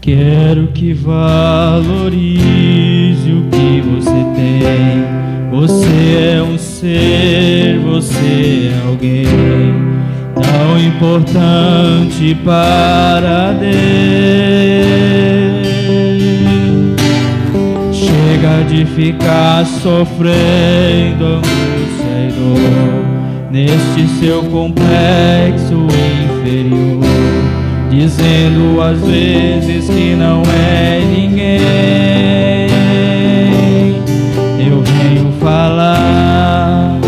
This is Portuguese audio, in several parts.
Quero que valorize o que você tem. Você é um ser, você é alguém tão importante para Deus. Chega de ficar sofrendo angústia e dor neste seu complexo inferior, dizendo às vezes que não é ninguém. Eu venho falar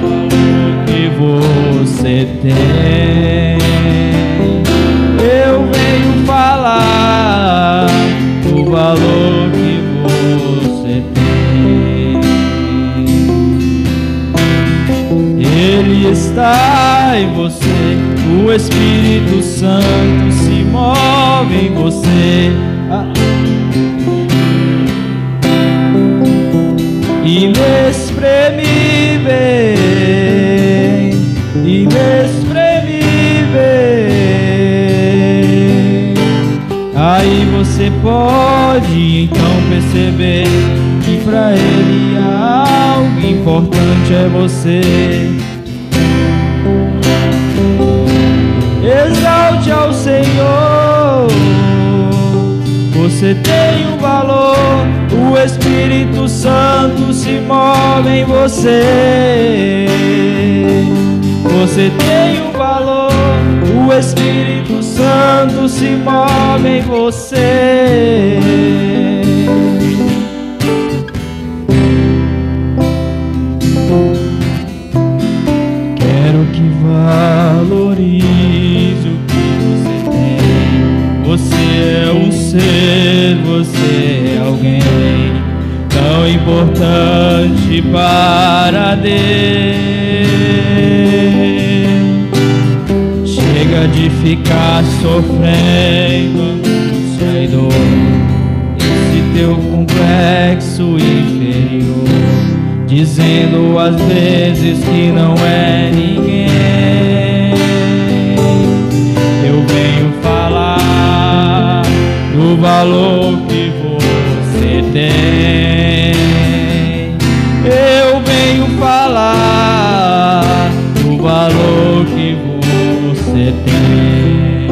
o que você tem. Eu venho falar o valor que você tem. Ele está em você, o Espírito Santo se move em você. Inexprimível, inexprimível. Aí você pode então perceber que para Ele algo importante é você. Exalte ao Senhor, você tem um valor, o Espírito Santo se move em você. Você tem um valor, o Espírito Santo se move em você. Quero que valorize o que você tem. Você é um ser, você é alguém tão importante para Deus. Chega de ficar sofrendo angústia e dor esse teu complexo inferior, dizendo às vezes que não é ninguém. Eu venho falar do valor que você tem. Eu venho falar do valor que você tem.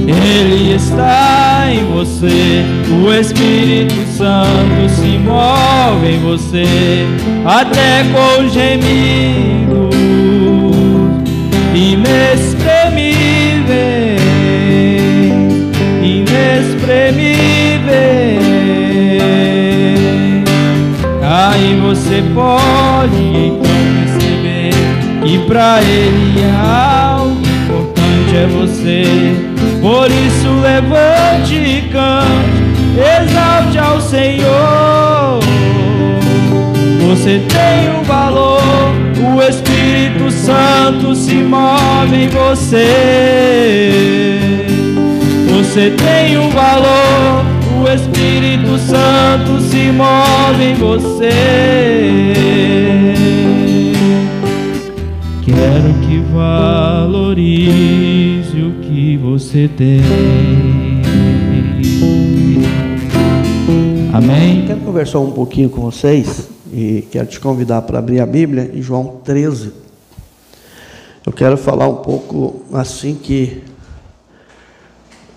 Ele está em você, o Espírito Santo se move em você, até com gemidos inexprimíveis, inexprimíveis. Aí você pode então perceber que para Ele algo importante é você. Por isso levante e cante, exalte ao Senhor. Você tem um valor, o Espírito Santo se move em você. Você tem um valor, o Espírito Santo se move em você. Quero que valorize o que você tem. Amém? Quero conversar um pouquinho com vocês e quero te convidar para abrir a Bíblia em João 13. Eu quero falar um pouco assim que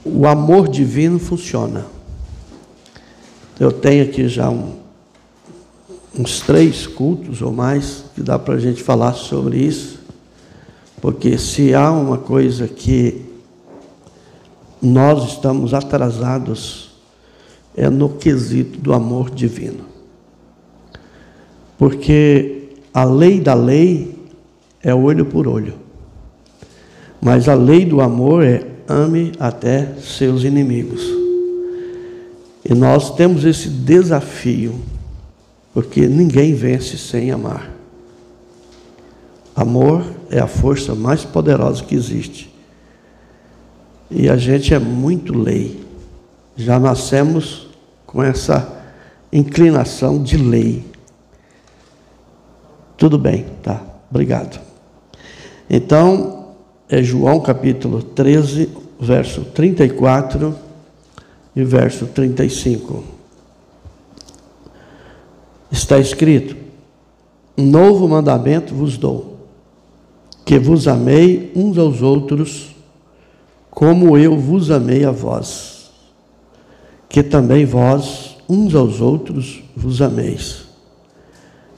o amor divino funciona. Eu tenho aqui já uns 3 cultos ou mais que dá para a gente falar sobre isso, porque se há uma coisa que nós estamos atrasados é no quesito do amor divino. Porque a lei da lei é olho por olho, mas a lei do amor é ame até seus inimigos. E nós temos esse desafio, porque ninguém vence sem amar. Amor é a força mais poderosa que existe. E a gente é muito lei. Já nascemos com essa inclinação de lei. Tudo bem, tá? Obrigado. Então, é João capítulo 13, verso 34 e verso 35. Está escrito: um novo mandamento vos dou, que vos amei uns aos outros, como eu vos amei a vós, que também vós uns aos outros vos ameis.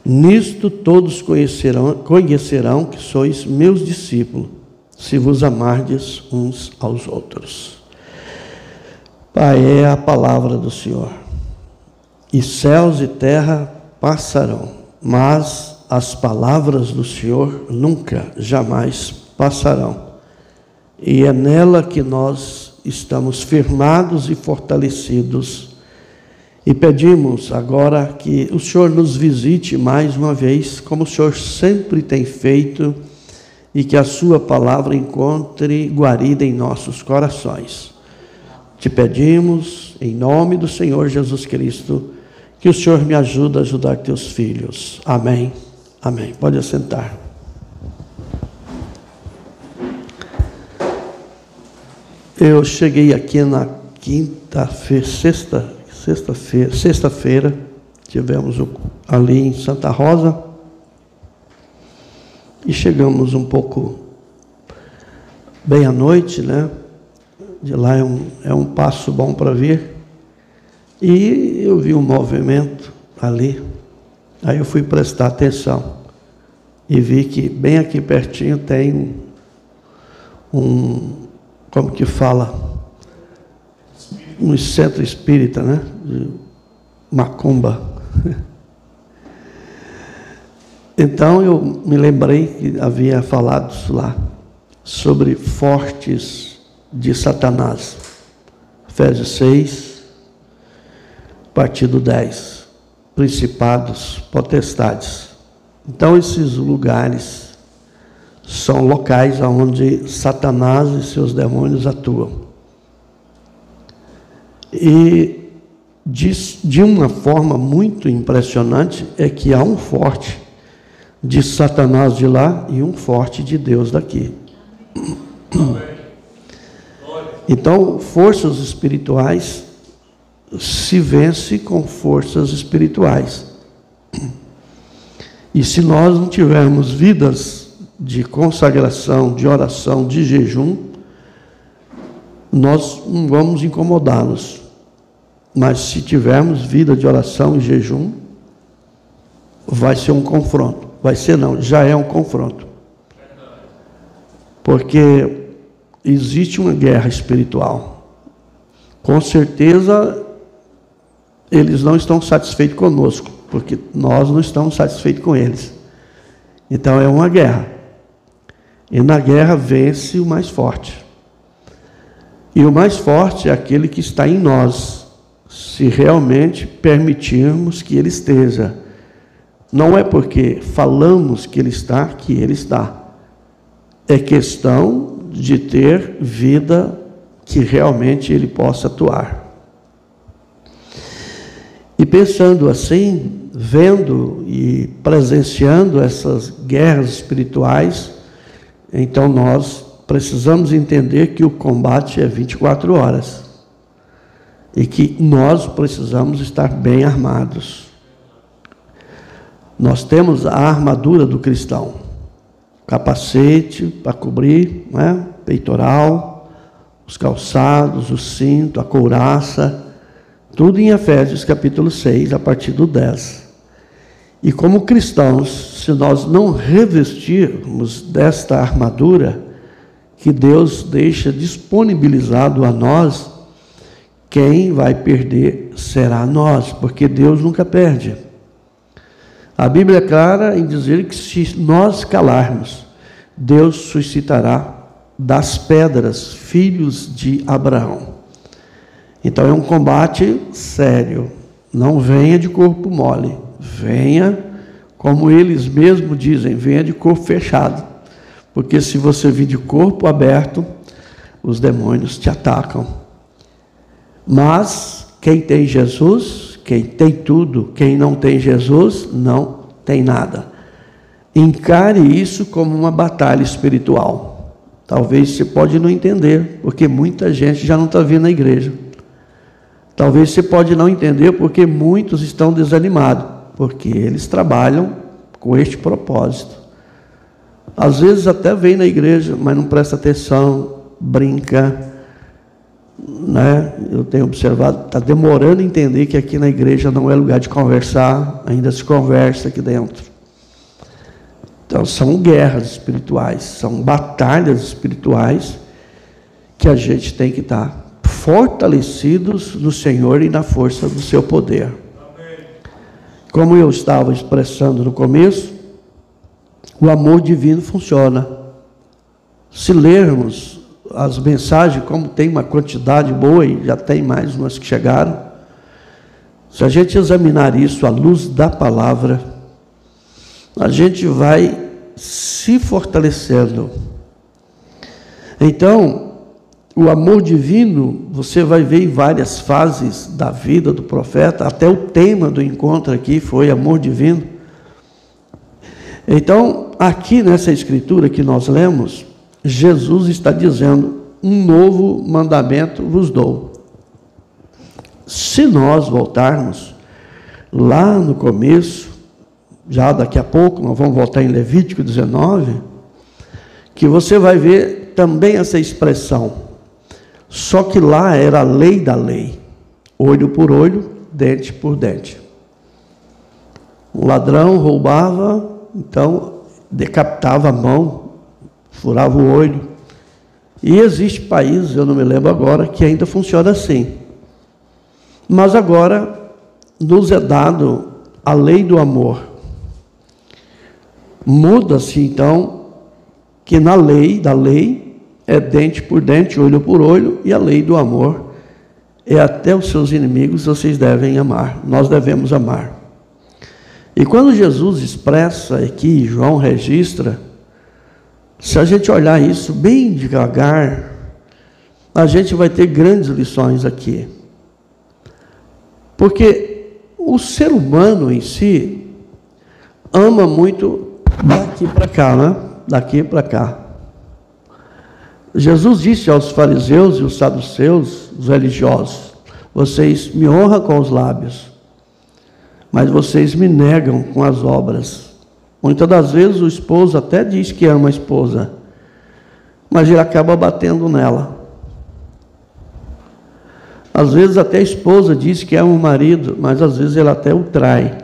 Nisto todos conhecerão que sois meus discípulos, se vos amardes uns aos outros. Pai, é a palavra do Senhor. E céus e terra passarão, mas as palavras do Senhor nunca, jamais passarão. E é nela que nós estamos firmados e fortalecidos. E pedimos agora que o Senhor nos visite mais uma vez, como o Senhor sempre tem feito, e que a sua palavra encontre guarida em nossos corações. Te pedimos, em nome do Senhor Jesus Cristo, que o Senhor me ajude a ajudar teus filhos. Amém. Amém. Pode assentar. Eu cheguei aqui na sexta-feira, tivemos ali em Santa Rosa, e chegamos um pouco bem à noite, né? De lá é um passo bom para vir, e eu vi um movimento ali, aí eu fui prestar atenção, e vi que bem aqui pertinho tem como que fala, um centro espírita, né? De macumba. Então eu me lembrei que havia falado lá sobre fortes de Satanás. Efésios 6, partido 10. Principados, potestades. Então esses lugares são locais onde Satanás e seus demônios atuam. E de uma forma muito impressionante é que há um forte de Satanás de lá e um forte de Deus daqui. Então, forças espirituais se vence com forças espirituais. E se nós não tivermos vidas de consagração, de oração, de jejum, nós não vamos incomodá-los. Mas se tivermos vida de oração e jejum, vai ser um confronto. Vai ser não, já é um confronto. Porque existe uma guerra espiritual. Com certeza, eles não estão satisfeitos conosco, porque nós não estamos satisfeitos com eles. Então é uma guerra. E na guerra vence o mais forte. E o mais forte é aquele que está em nós, se realmente permitirmos que ele esteja. Não é porque falamos que ele está. É questão de ter vida que realmente ele possa atuar. E pensando assim, vendo e presenciando essas guerras espirituais, então nós precisamos entender que o combate é 24 horas. E que nós precisamos estar bem armados. Nós temos a armadura do cristão, capacete para cobrir, né? Peitoral, os calçados, o cinto, a couraça, tudo em Efésios capítulo 6, a partir do 10. E como cristãos, se nós não revestirmos desta armadura, que Deus deixa disponibilizado a nós, quem vai perder será nós, porque Deus nunca perde. A Bíblia é clara em dizer que se nós calarmos, Deus suscitará das pedras filhos de Abraão. Então é um combate sério. Não venha de corpo mole, venha, como eles mesmos dizem, venha de corpo fechado. Porque se você vir de corpo aberto, os demônios te atacam. Mas quem tem Jesus, quem tem tudo, quem não tem Jesus, não tem nada. Encare isso como uma batalha espiritual. Talvez você pode não entender, porque muita gente já não está vindo à igreja. Talvez você pode não entender, porque muitos estão desanimados, porque eles trabalham com este propósito. Às vezes até vem na igreja, mas não presta atenção, brinca, né? Eu tenho observado, está demorando a entender que aqui na igreja não é lugar de conversar, ainda se conversa aqui dentro. Então são guerras espirituais, são batalhas espirituais que a gente tem que estar fortalecidos no Senhor e na força do seu poder. Amém. Como eu estava expressando no começo, o amor divino funciona. Se lermos as mensagens, como tem uma quantidade boa e já tem mais umas que chegaram, se a gente examinar isso à luz da palavra, a gente vai se fortalecendo. Então, o amor divino, você vai ver em várias fases da vida do profeta, até o tema do encontro aqui foi amor divino. Então, aqui nessa escritura que nós lemos, Jesus está dizendo, um novo mandamento vos dou. Se nós voltarmos lá no começo, já daqui a pouco, nós vamos voltar em Levítico 19, que você vai ver também essa expressão. Só que lá era a lei da lei, olho por olho, dente por dente. O ladrão roubava, então decapitava a mão, furava o olho. E existe países, eu não me lembro agora, que ainda funciona assim. Mas agora nos é dado a lei do amor. Muda-se então que na lei, da lei, é dente por dente, olho por olho, e a lei do amor é até os seus inimigos vocês devem amar, nós devemos amar. E quando Jesus expressa aqui, João registra, se a gente olhar isso bem devagar, a gente vai ter grandes lições aqui. Porque o ser humano em si ama muito daqui para cá, né? Daqui para cá. Jesus disse aos fariseus e os saduceus, os religiosos, vocês me honram com os lábios, mas vocês me negam com as obras. Muitas das vezes o esposo até diz que ama a esposa, mas ele acaba batendo nela. Às vezes até a esposa diz que ama o marido, mas às vezes ele até o trai.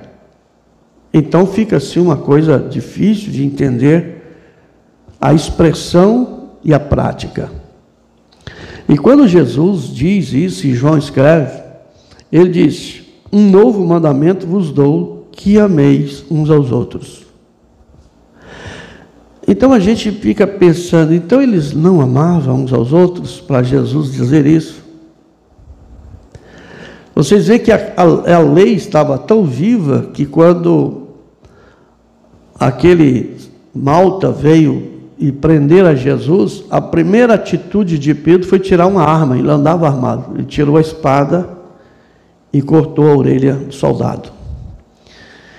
Então fica assim uma coisa difícil de entender a expressão e a prática. E quando Jesus diz isso, e João escreve, ele diz, um novo mandamento vos dou, que ameis uns aos outros. Então a gente fica pensando, então eles não amavam uns aos outros para Jesus dizer isso? Vocês veem que a lei estava tão viva que quando aquele Malta veio e prender a Jesus, a primeira atitude de Pedro foi tirar uma arma, ele andava armado, ele tirou a espada e cortou a orelha do soldado.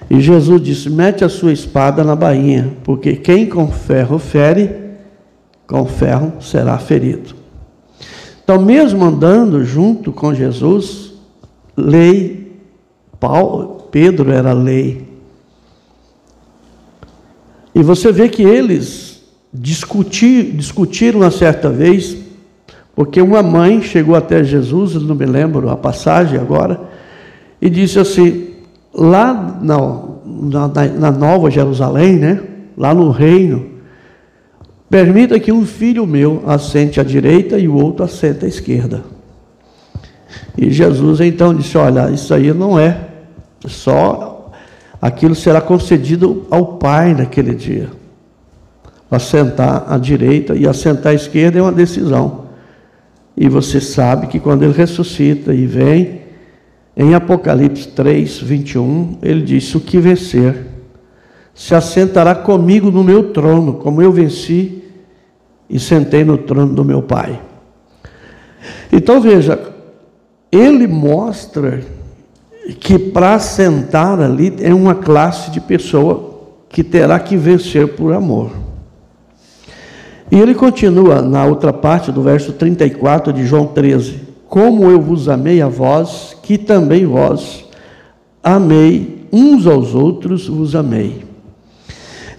E Jesus disse, mete a sua espada na bainha, porque quem com ferro fere, com ferro será ferido. Então, mesmo andando junto com Jesus, lei, Pedro era lei. E você vê que eles discutiram uma certa vez, porque uma mãe chegou até Jesus, não me lembro a passagem agora, e disse assim, lá na Nova Jerusalém, né, lá no reino, permita que um filho meu assente à direita e o outro assente à esquerda. E Jesus então disse, olha, isso aí não é, só aquilo será concedido ao Pai naquele dia. Assentar à direita e assentar à esquerda é uma decisão. E você sabe que quando ele ressuscita e vem, em Apocalipse 3, 21, ele disse, o que vencer se assentará comigo no meu trono, como eu venci e sentei no trono do meu Pai. Então veja, ele mostra que para sentar ali é uma classe de pessoa que terá que vencer por amor. E ele continua na outra parte do verso 34 de João 13: como eu vos amei a vós, que também vós amei uns aos outros, vos amei.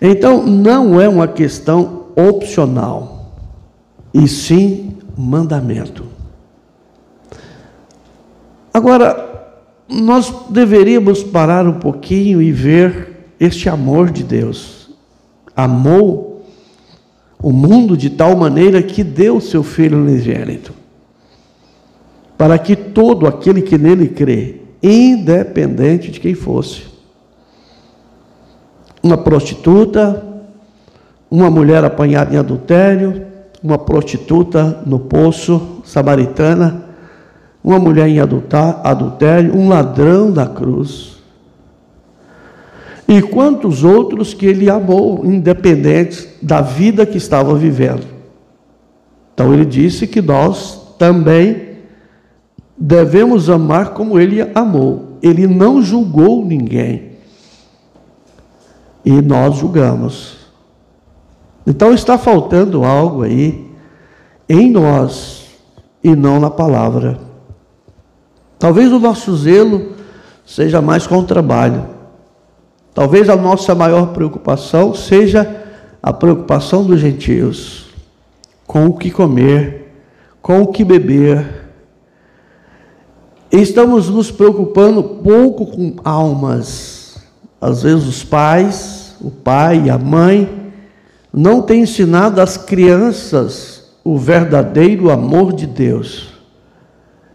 Então, não é uma questão opcional, e sim mandamento. Agora, nós deveríamos parar um pouquinho e ver este amor de Deus. Amou o mundo de tal maneira que deu o seu Filho unigênito, para que todo aquele que nele crê, independente de quem fosse, uma prostituta, uma mulher apanhada em adultério, uma prostituta no poço, samaritana, uma mulher em adultério, um ladrão da cruz, e quantos outros que ele amou, independente da vida que estava vivendo. Então ele disse que nós também devemos amar como ele amou. Ele não julgou ninguém, e nós julgamos. Então está faltando algo aí em nós e não na palavra. Talvez o nosso zelo seja mais com o trabalho. Talvez a nossa maior preocupação seja a preocupação dos gentios, com o que comer, com o que beber. Estamos nos preocupando pouco com almas. Às vezes os pais, o pai e a mãe, não têm ensinado às crianças o verdadeiro amor de Deus.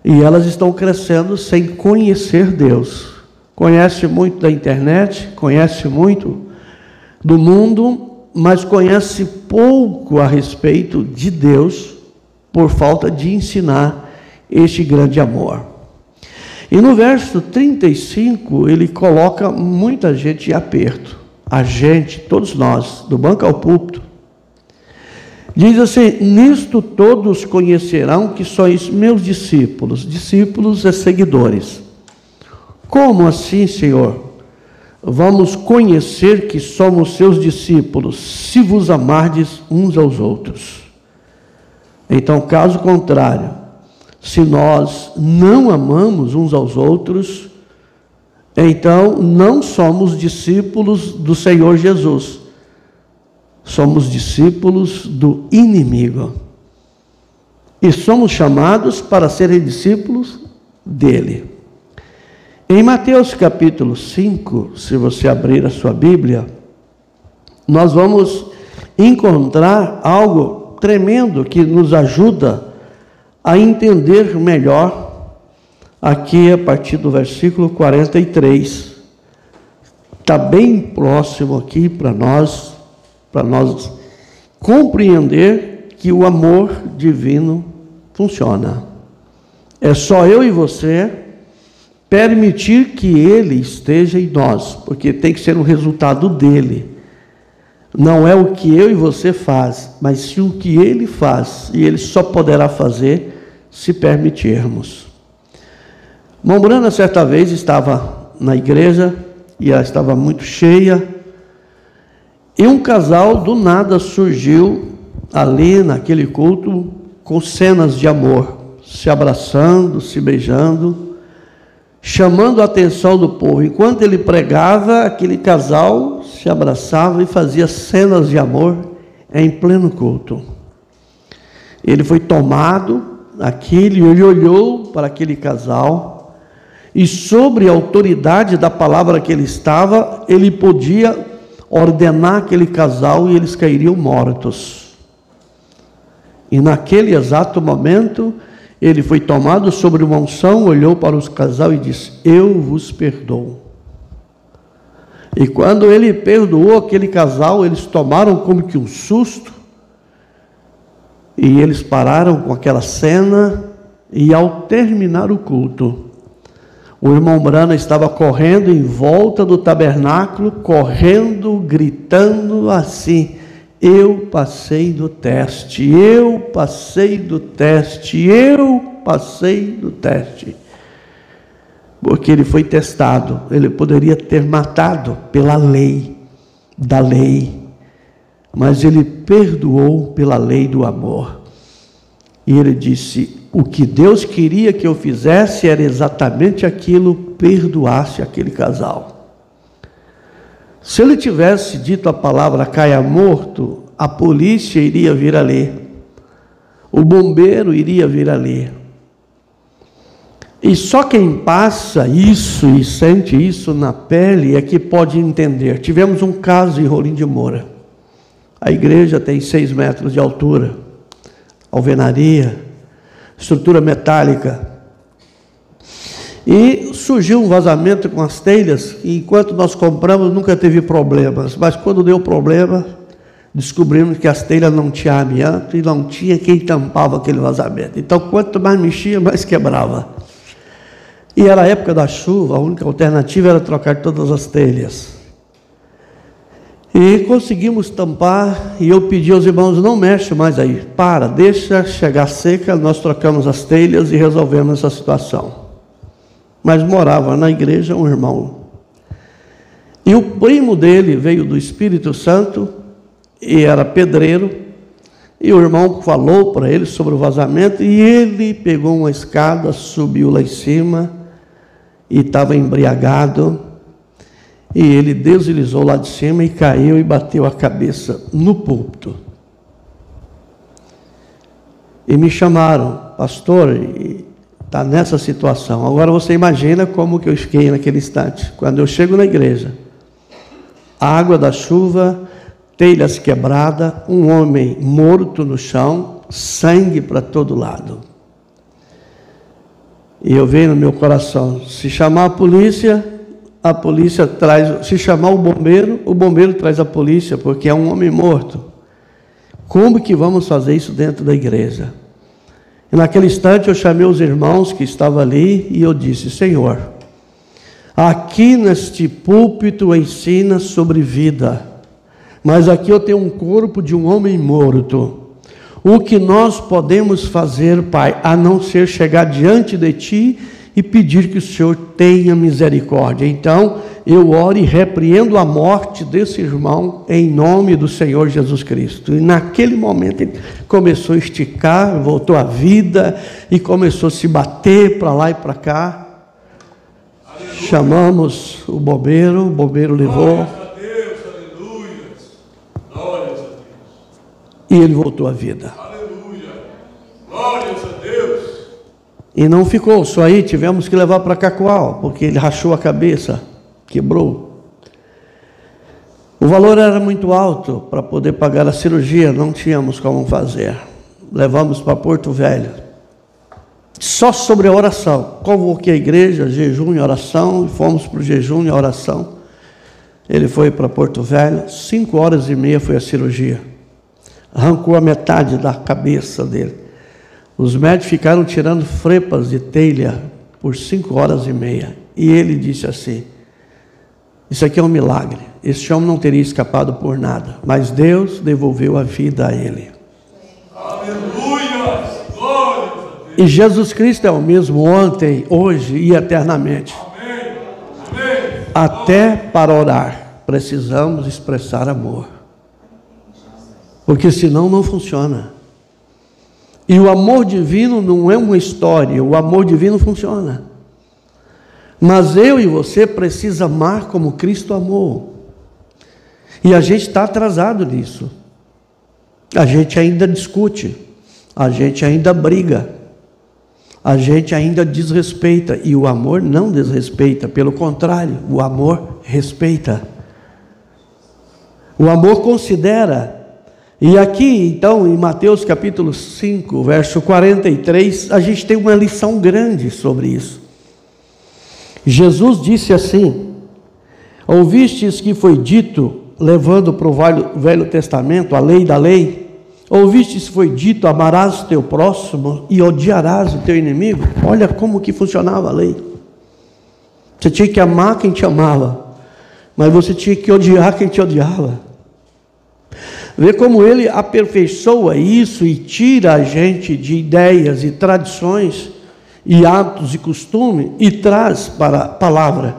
E elas estão crescendo sem conhecer Deus. Conhece muito da internet, conhece muito do mundo, mas conhece pouco a respeito de Deus, por falta de ensinar este grande amor. E no verso 35, ele coloca muita gente em aperto. A gente, todos nós, do banco ao púlpito. Diz assim: nisto todos conhecerão que sois meus discípulos. Discípulos é seguidores. Como assim, Senhor? Vamos conhecer que somos seus discípulos, se vos amardes uns aos outros. Então, caso contrário, se nós não amamos uns aos outros, então não somos discípulos do Senhor Jesus. Somos discípulos do inimigo. E somos chamados para serem discípulos dele. Em Mateus capítulo 5, se você abrir a sua Bíblia, nós vamos encontrar algo tremendo que nos ajuda a entender melhor, aqui a partir do versículo 43. Está bem próximo aqui para nós compreender que o amor divino funciona. É só eu e você permitir que ele esteja em nós, porque tem que ser um resultado dele. Não é o que eu e você faz, mas sim o que ele faz, e ele só poderá fazer se permitirmos. Mombrana certa vez estava na igreja, e ela estava muito cheia, e um casal do nada surgiu ali naquele culto com cenas de amor, se abraçando, se beijando, chamando a atenção do povo. Enquanto ele pregava, aquele casal se abraçava e fazia cenas de amor em pleno culto. Ele foi tomado aquele, ele olhou para aquele casal, e sobre a autoridade da palavra que ele estava, ele podia ordenar aquele casal e eles cairiam mortos. E naquele exato momento, ele foi tomado sobre uma unção, olhou para os casal e disse: eu vos perdoo. E quando ele perdoou aquele casal, eles tomaram como que um susto, e eles pararam com aquela cena, e ao terminar o culto, o irmão Brana estava correndo em volta do tabernáculo, correndo, gritando assim: eu passei do teste, eu passei do teste, eu passei do teste. Porque ele foi testado, ele poderia ter matado pela lei, da lei, mas ele perdoou pela lei do amor. E ele disse: o que Deus queria que eu fizesse era exatamente aquilo, perdoasse aquele casal. Se ele tivesse dito a palavra caia morto, a polícia iria vir ali, o bombeiro iria vir ali. E só quem passa isso e sente isso na pele é que pode entender. Tivemos um caso em Rolim de Moura. A igreja tem 6 metros de altura, alvenaria, estrutura metálica. E surgiu um vazamento com as telhas, e enquanto nós compramos nunca teve problemas, mas quando deu problema, descobrimos que as telhas não tinham amianto e não tinha quem tampava aquele vazamento. Então quanto mais mexia, mais quebrava. E era a época da chuva, a única alternativa era trocar todas as telhas. E conseguimos tampar, e eu pedi aos irmãos: não mexe mais aí, deixa chegar seca, nós trocamos as telhas e resolvemos essa situação. Mas morava na igreja um irmão, e o primo dele veio do Espírito Santo, e era pedreiro, e o irmão falou para ele sobre o vazamento, e ele pegou uma escada, subiu lá em cima, e estava embriagado, e ele deslizou lá de cima e caiu e bateu a cabeça no púlpito. E me chamaram: pastor, está nessa situação. Agora você imagina como que eu fiquei naquele instante. Quando eu chego na igreja, a água da chuva, telhas quebradas, um homem morto no chão, sangue para todo lado. E eu vejo no meu coração: se chamar a polícia traz, se chamar o bombeiro traz a polícia, porque é um homem morto. Como que vamos fazer isso dentro da igreja? E naquele instante eu chamei os irmãos que estavam ali e eu disse: Senhor, aqui neste púlpito ensina sobre vida, mas aqui eu tenho um corpo de um homem morto. O que nós podemos fazer, Pai, a não ser chegar diante de Ti e pedir que o Senhor tenha misericórdia? Então, eu oro e repreendo a morte desse irmão em nome do Senhor Jesus Cristo. E naquele momento ele começou a esticar, voltou à vida e começou a se bater para lá e para cá. Aleluia. Chamamos o bombeiro levou. E ele voltou à vida. Aleluia! Glórias a Deus! E não ficou só aí, tivemos que levar para Cacoal, porque ele rachou a cabeça, quebrou. O valor era muito alto para poder pagar a cirurgia, não tínhamos como fazer. Levamos para Porto Velho. Só sobre a oração. Convoquei a igreja, jejum e oração, e fomos para o jejum e oração. Ele foi para Porto Velho, 5h30 foi a cirurgia. Arrancou a metade da cabeça dele. Os médicos ficaram tirando frepas de telha por 5h30. E ele disse assim: isso aqui é um milagre. Esse homem não teria escapado por nada, mas Deus devolveu a vida a ele. Aleluia! Glória a Deus. E Jesus Cristo é o mesmo ontem, hoje e eternamente. Amém. Amém. Até para orar precisamos expressar amor, porque senão não funciona. E o amor divino não é uma história, o amor divino funciona. Mas eu e você precisa amar como Cristo amou. E a gente está atrasado nisso. A gente ainda discute, a gente ainda briga, a gente ainda desrespeita. E o amor não desrespeita, pelo contrário, o amor respeita. O amor considera. E aqui, então, em Mateus capítulo 5, verso 43, a gente tem uma lição grande sobre isso. Jesus disse assim: ouvistes que foi dito, levando para o Velho Testamento, a lei da lei, ouvistes que foi dito, amarás o teu próximo e odiarás o teu inimigo. Olha como que funcionava a lei. Você tinha que amar quem te amava, mas você tinha que odiar quem te odiava. Vê como ele aperfeiçoa isso e tira a gente de ideias e tradições e hábitos e costumes e traz para a palavra.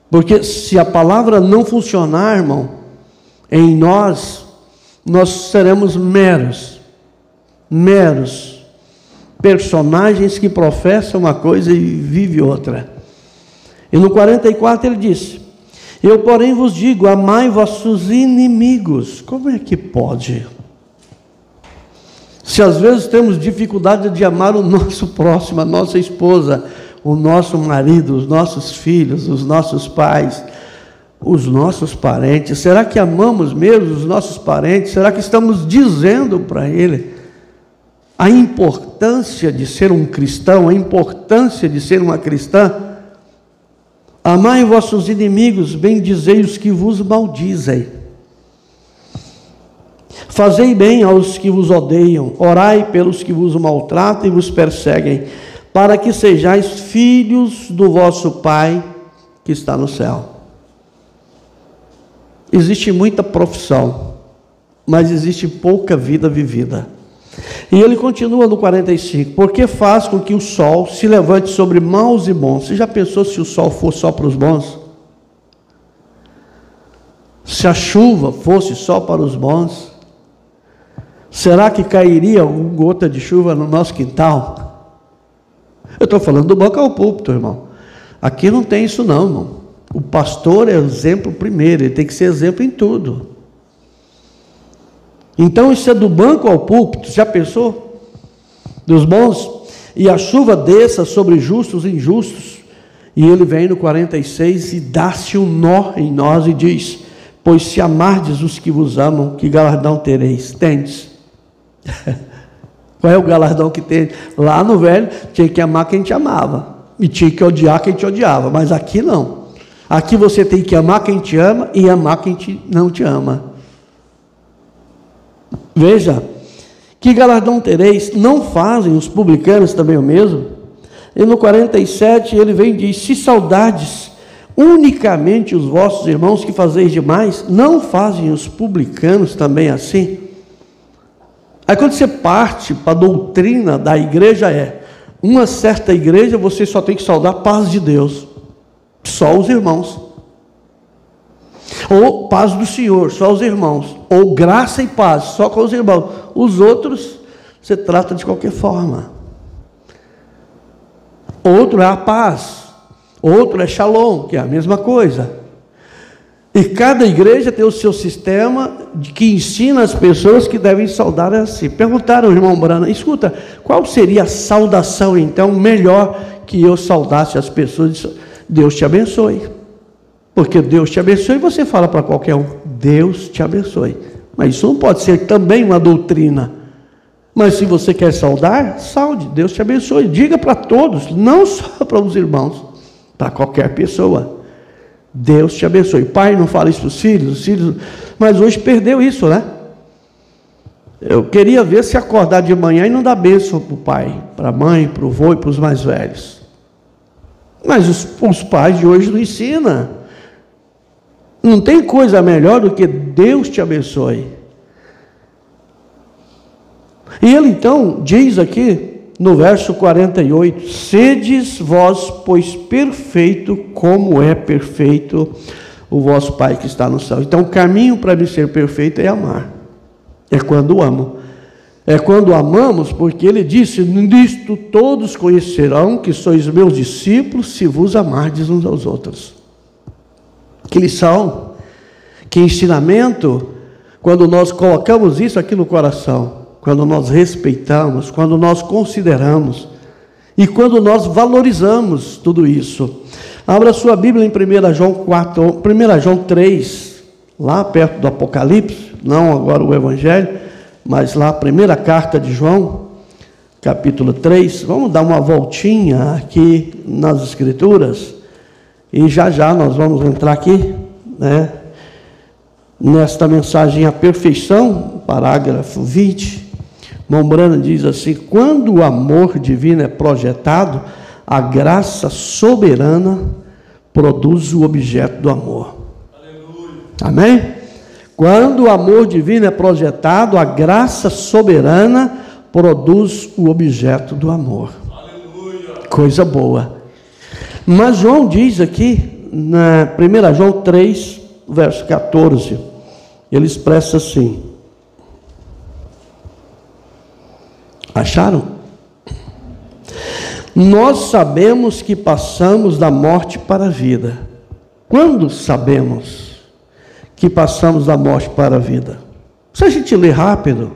Porque se a palavra não funcionar, irmão, em nós, nós seremos meros personagens que professam uma coisa e vivem outra. E no 44 ele disse: eu, porém, vos digo, amai vossos inimigos. Como é que pode? Se às vezes temos dificuldade de amar o nosso próximo, a nossa esposa, o nosso marido, os nossos filhos, os nossos pais, os nossos parentes, será que amamos mesmo os nossos parentes? Será que estamos dizendo para ele a importância de ser um cristão, a importância de ser uma cristã? Amai vossos inimigos, bendizei os que vos maldizem. Fazei bem aos que vos odeiam, orai pelos que vos maltratam e vos perseguem, para que sejais filhos do vosso Pai que está no céu. Existe muita profissão, mas existe pouca vida vivida. E ele continua no 45, porque faz com que o sol se levante sobre maus e bons. Você já pensou se o sol fosse só para os bons? Se a chuva fosse só para os bons? Será que cairia uma gota de chuva no nosso quintal? Eu estou falando do banco ao púlpito, irmão. Aqui não tem isso não, irmão. O pastor é exemplo primeiro, ele tem que ser exemplo em tudo. Então isso é do banco ao púlpito, já pensou? Dos bons, e a chuva desça sobre justos e injustos. E ele vem no 46 e dá-se um nó em nós e diz: pois se amardes os que vos amam, que galardão tereis? Tendes. Qual é o galardão que tem? Lá no velho tinha que amar quem te amava e tinha que odiar quem te odiava, mas aqui não. Aqui você tem que amar quem te ama e amar quem não te ama. Veja, que galardão tereis? Não fazem os publicanos também o mesmo? E no 47 ele vem e diz: se saudades unicamente os vossos irmãos que fazeis demais, não fazem os publicanos também assim? Aí quando você parte para a doutrina da igreja, uma certa igreja você só tem que saudar a paz de Deus, só os irmãos. Ou paz do Senhor, só os irmãos. Ou graça e paz, só com os irmãos. Os outros, você trata de qualquer forma. Outro é a paz. Outro é shalom, que é a mesma coisa. E cada igreja tem o seu sistema que ensina as pessoas que devem saudar assim. Perguntaram ao irmão Brana: escuta, qual seria a saudação então melhor que eu saudasse as pessoas? Deus te abençoe. Porque Deus te abençoe, e você fala para qualquer um: Deus te abençoe. Mas isso não pode ser também uma doutrina. Mas se você quer saudar, saude, Deus te abençoe. Diga para todos, não só para os irmãos, para qualquer pessoa: Deus te abençoe. Pai não fala isso para os filhos, mas hoje perdeu isso, né? Eu queria ver se acordar de manhã e não dar bênção para o pai, para a mãe, para o avô e para os mais velhos. Mas os pais de hoje não ensinam. Não tem coisa melhor do que Deus te abençoe. E ele então diz aqui no verso 48: sedes vós, pois, perfeito, como é perfeito o vosso Pai que está no céu. Então o caminho para me ser perfeito é amar. É quando amo. É quando amamos, porque ele disse: nisto todos conhecerão que sois meus discípulos, se vos amardes uns aos outros. Que lição, que ensinamento, quando nós colocamos isso aqui no coração, quando nós respeitamos, quando nós consideramos e quando nós valorizamos tudo isso. Abra sua Bíblia em 1 João 3, lá perto do Apocalipse, não agora o Evangelho, mas lá a primeira carta de João, capítulo 3. Vamos dar uma voltinha aqui nas Escrituras. E já nós vamos entrar aqui, né, nesta mensagem A Perfeição, parágrafo 20. Mombrana diz assim: quando o amor divino é projetado, a graça soberana produz o objeto do amor. Aleluia. Amém? Quando o amor divino é projetado, a graça soberana produz o objeto do amor. Aleluia. Coisa boa. Mas João diz aqui, na 1 João 3, verso 14, ele expressa assim: Acharam? Nós sabemos que passamos da morte para a vida. Quando sabemos que passamos da morte para a vida? Se a gente ler rápido,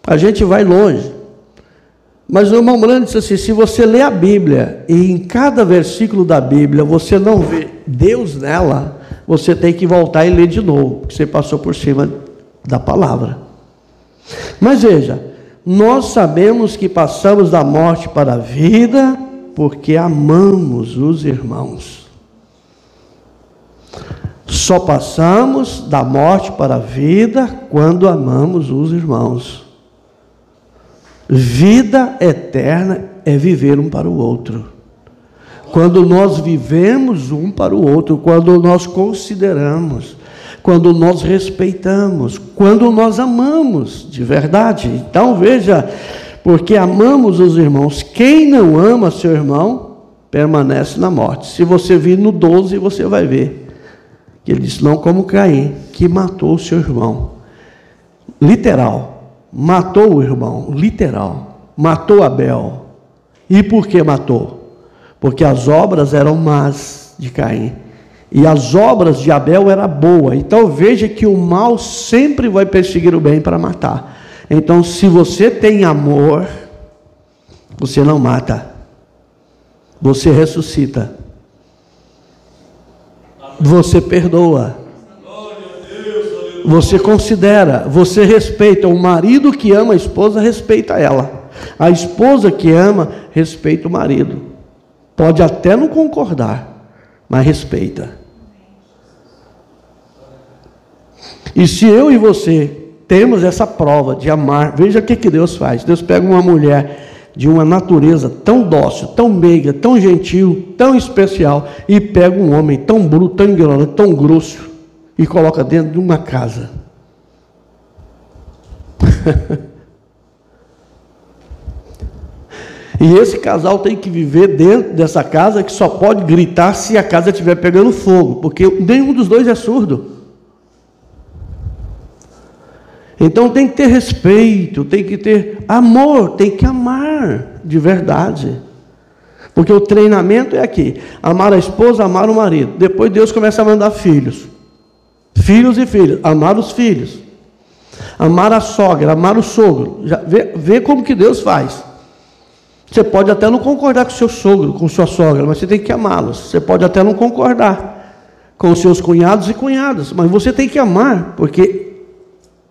a gente vai longe. Mas o irmão Brando disse assim, se você lê a Bíblia e em cada versículo da Bíblia você não vê Deus nela, você tem que voltar e ler de novo, porque você passou por cima da palavra. Mas veja, nós sabemos que passamos da morte para a vida porque amamos os irmãos. Só passamos da morte para a vida quando amamos os irmãos. Vida eterna é viver um para o outro. Quando nós vivemos um para o outro, quando nós consideramos, quando nós respeitamos, quando nós amamos de verdade. Então veja, porque amamos os irmãos. Quem não ama seu irmão, permanece na morte. Se você vir no 12, você vai ver que ele disse, não como Caim, que matou o seu irmão. Literal. Matou o irmão, literal. Matou Abel. E por que matou? Porque as obras eram más de Caim. E as obras de Abel eram boas. Então veja que o mal sempre vai perseguir o bem para matar. Então se você tem amor, você não mata. Você ressuscita. Você perdoa. Você considera, você respeita. O marido que ama a esposa, respeita ela. A esposa que ama, respeita o marido. Pode até não concordar, mas respeita. E se eu e você temos essa prova de amar, veja o que Deus faz. Deus pega uma mulher de uma natureza tão dócil, tão meiga, tão gentil, tão especial, e pega um homem tão bruto, tão ignorante, tão grosso, e coloca dentro de uma casa. E esse casal tem que viver dentro dessa casa, que só pode gritar se a casa estiver pegando fogo, porque nenhum dos dois é surdo. Então tem que ter respeito, tem que ter amor, tem que amar de verdade. Porque o treinamento é aqui: amar a esposa, amar o marido. Depois Deus começa a mandar filhos. Filhos e filhas, amar os filhos, amar a sogra, amar o sogro. Já vê como que Deus faz. Você pode até não concordar com o seu sogro, com sua sogra, mas você tem que amá-los. Você pode até não concordar com os seus cunhados e cunhadas, mas você tem que amar, porque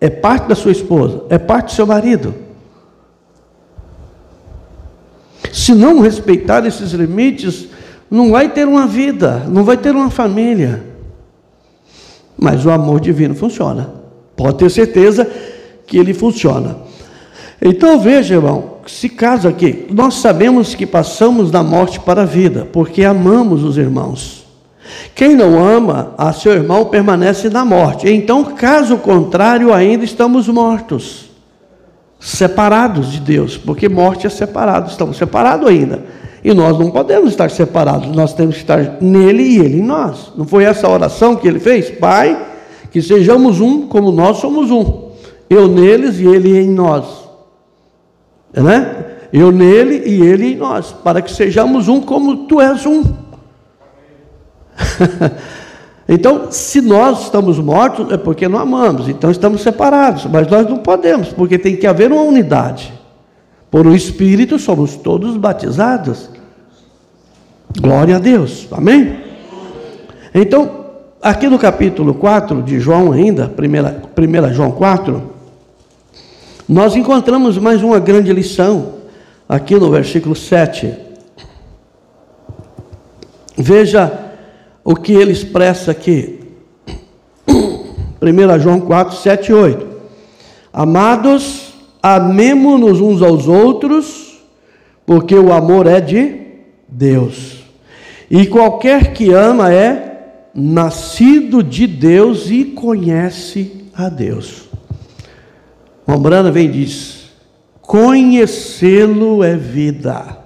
é parte da sua esposa, é parte do seu marido. Se não respeitar esses limites, não vai ter uma vida, não vai ter uma família. Mas o amor divino funciona. Pode ter certeza que ele funciona. Então veja, irmão, se caso aqui, nós sabemos que passamos da morte para a vida, porque amamos os irmãos. Quem não ama a seu irmão permanece na morte. Então, caso contrário, ainda estamos mortos, separados de Deus, porque morte é separado, estamos separados ainda. E nós não podemos estar separados, nós temos que estar nele e ele em nós. Não foi essa a oração que ele fez? Pai, que sejamos um como nós somos um. Eu neles e ele em nós. Né? Eu nele e ele em nós, para que sejamos um como tu és um. Então, se nós estamos mortos, é porque não amamos, então estamos separados, mas nós não podemos, porque tem que haver uma unidade. Por o Espírito somos todos batizados. Glória a Deus, amém? Então, aqui no capítulo 4 de João ainda, 1 João 4, nós encontramos mais uma grande lição, aqui no versículo 7. Veja o que ele expressa aqui. 1 João 4, 7 e 8. Amados, amemo-nos uns aos outros, porque o amor é de Deus. E qualquer que ama é nascido de Deus e conhece a Deus. Mombrana vem e diz: conhecê-lo é vida.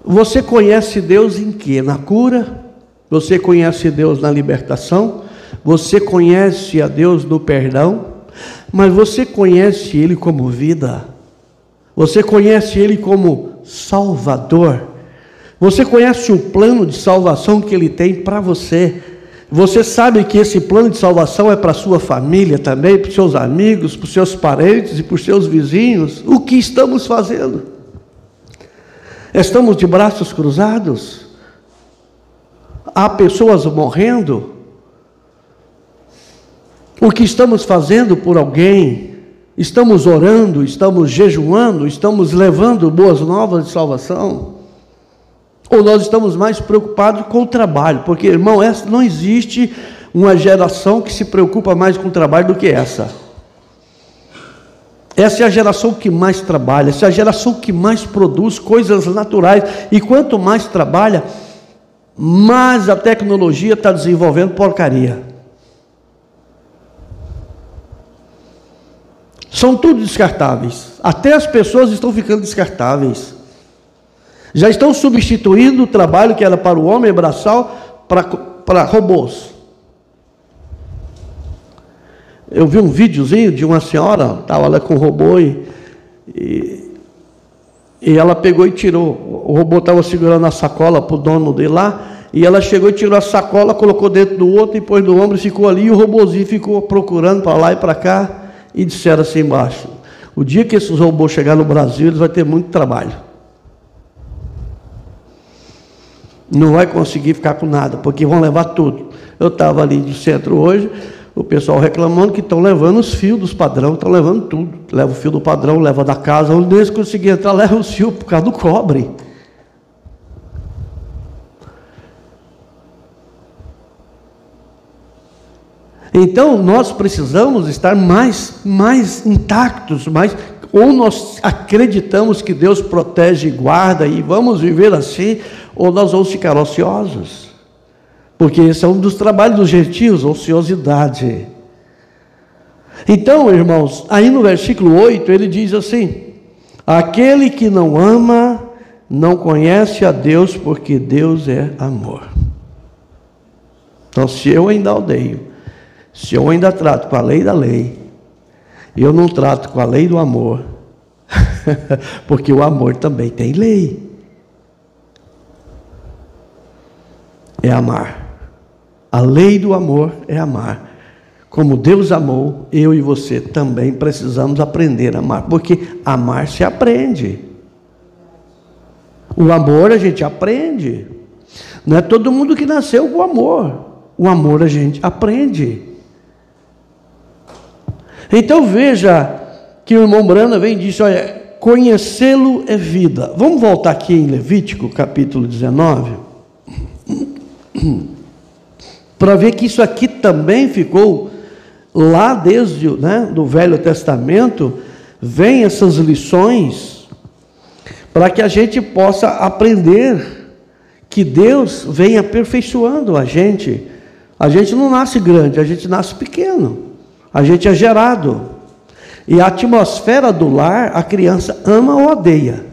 Você conhece Deus em quê? Na cura? Você conhece Deus na libertação? Você conhece a Deus no perdão? Mas você conhece Ele como vida? Você conhece Ele como Salvador? Você conhece o plano de salvação que Ele tem para você? Você sabe que esse plano de salvação é para a sua família também, para os seus amigos, para os seus parentes e para os seus vizinhos? O que estamos fazendo? Estamos de braços cruzados? Há pessoas morrendo? O que estamos fazendo por alguém? Estamos orando, estamos jejuando, estamos levando boas novas de salvação? Ou nós estamos mais preocupados com o trabalho? Porque, irmão, não existe uma geração que se preocupa mais com o trabalho do que essa. Essa é a geração que mais trabalha, essa é a geração que mais produz coisas naturais. E quanto mais trabalha, mais a tecnologia está desenvolvendo porcaria. São tudo descartáveis. Até as pessoas estão ficando descartáveis. Já estão substituindo o trabalho que era para o homem braçal para robôs. Eu vi um videozinho de uma senhora, estava lá com o robô e ela pegou e tirou. O robô estava segurando a sacola para o dono dele lá, e ela chegou e tirou a sacola, colocou dentro do outro e pôs no ombro e ficou ali, e o robôzinho ficou procurando para lá e para cá, e disseram assim embaixo: o dia que esses robôs chegarem no Brasil, eles vão ter muito trabalho. Não vai conseguir ficar com nada, porque vão levar tudo. Eu estava ali no centro hoje, o pessoal reclamando que estão levando os fios dos padrão, estão levando tudo. Leva o fio do padrão, leva da casa, onde eles conseguirem entrar, leva os fios por causa do cobre. Então, nós precisamos estar mais intactos, ou nós acreditamos que Deus protege e guarda e vamos viver assim, ou nós vamos ficar ociosos. Porque esse é um dos trabalhos dos gentios, ociosidade. Então, irmãos, aí no versículo 8, ele diz assim: aquele que não ama, não conhece a Deus, porque Deus é amor. Então, se eu ainda odeio, se eu ainda trato com a lei da lei, e eu não trato com a lei do amor, porque o amor também tem lei, é amar. A lei do amor é amar. Como Deus amou, eu e você também precisamos aprender a amar, porque amar se aprende. O amor a gente aprende. Não é todo mundo que nasceu com amor. O amor a gente aprende. Então veja que o irmão Brana vem e diz: olha, conhecê-lo é vida. Vamos voltar aqui em Levítico capítulo 19, para ver que isso aqui também ficou lá desde do Velho Testamento. Vem essas lições para que a gente possa aprender que Deus vem aperfeiçoando a gente. A gente não nasce grande, a gente nasce pequeno. A gente é gerado. E a atmosfera do lar, a criança ama ou odeia.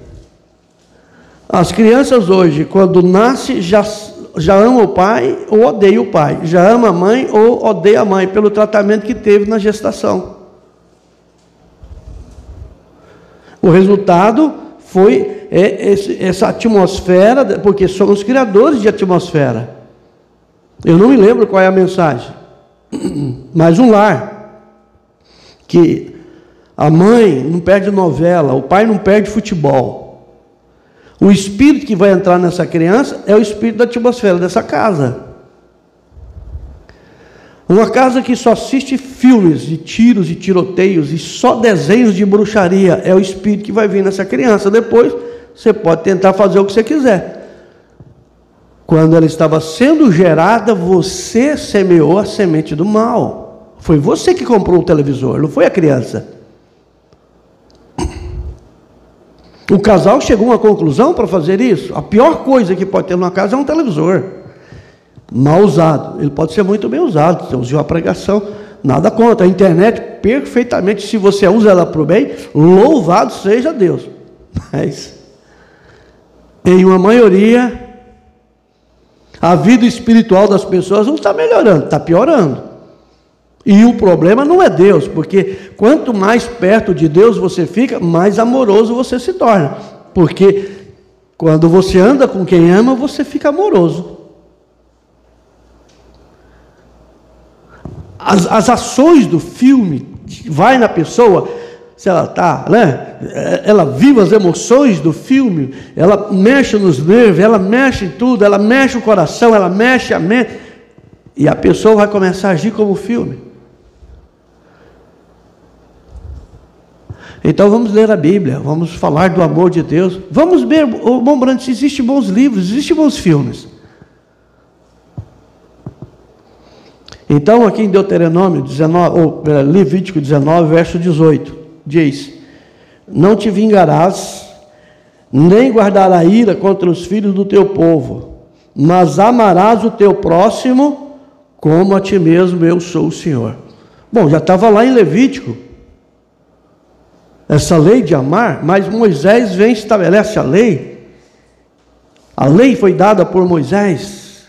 As crianças hoje, quando nasce, já ama o pai ou odeia o pai. Já ama a mãe ou odeia a mãe, pelo tratamento que teve na gestação. O resultado foi essa atmosfera, porque somos criadores de atmosfera. Eu não me lembro qual é a mensagem, mas um lar que a mãe não perde novela, o pai não perde futebol. O espírito que vai entrar nessa criança é o espírito da atmosfera dessa casa. Uma casa que só assiste filmes de tiros e tiroteios e só desenhos de bruxaria, é o espírito que vai vir nessa criança. Depois você pode tentar fazer o que você quiser. Quando ela estava sendo gerada, você semeou a semente do mal. Foi você que comprou o televisor, não foi a criança. O casal chegou a uma conclusão para fazer isso. A pior coisa que pode ter numa casa é um televisor mal usado. Ele pode ser muito bem usado, você usa uma pregação, nada contra. A internet, perfeitamente, se você usa ela para o bem, louvado seja Deus. Mas, em uma maioria, a vida espiritual das pessoas não está melhorando, está piorando. E o problema não é Deus, porque quanto mais perto de Deus você fica, mais amoroso você se torna. Porque quando você anda com quem ama, você fica amoroso. As ações do filme vai na pessoa, se ela está, né? Ela vive as emoções do filme, ela mexe nos nervos, ela mexe em tudo, ela mexe o coração, ela mexe a mente, e a pessoa vai começar a agir como o filme. Então vamos ler a Bíblia, vamos falar do amor de Deus, vamos ver, irmão Brandt, existem bons livros, existem bons filmes. Então aqui em Deuteronômio 19, ou Levítico 19, verso 18, diz: não te vingarás, nem guardarás ira contra os filhos do teu povo, mas amarás o teu próximo como a ti mesmo, eu sou o Senhor. Bom, já estava lá em Levítico, essa lei de amar, mas Moisés vem e estabelece a lei. A lei foi dada por Moisés,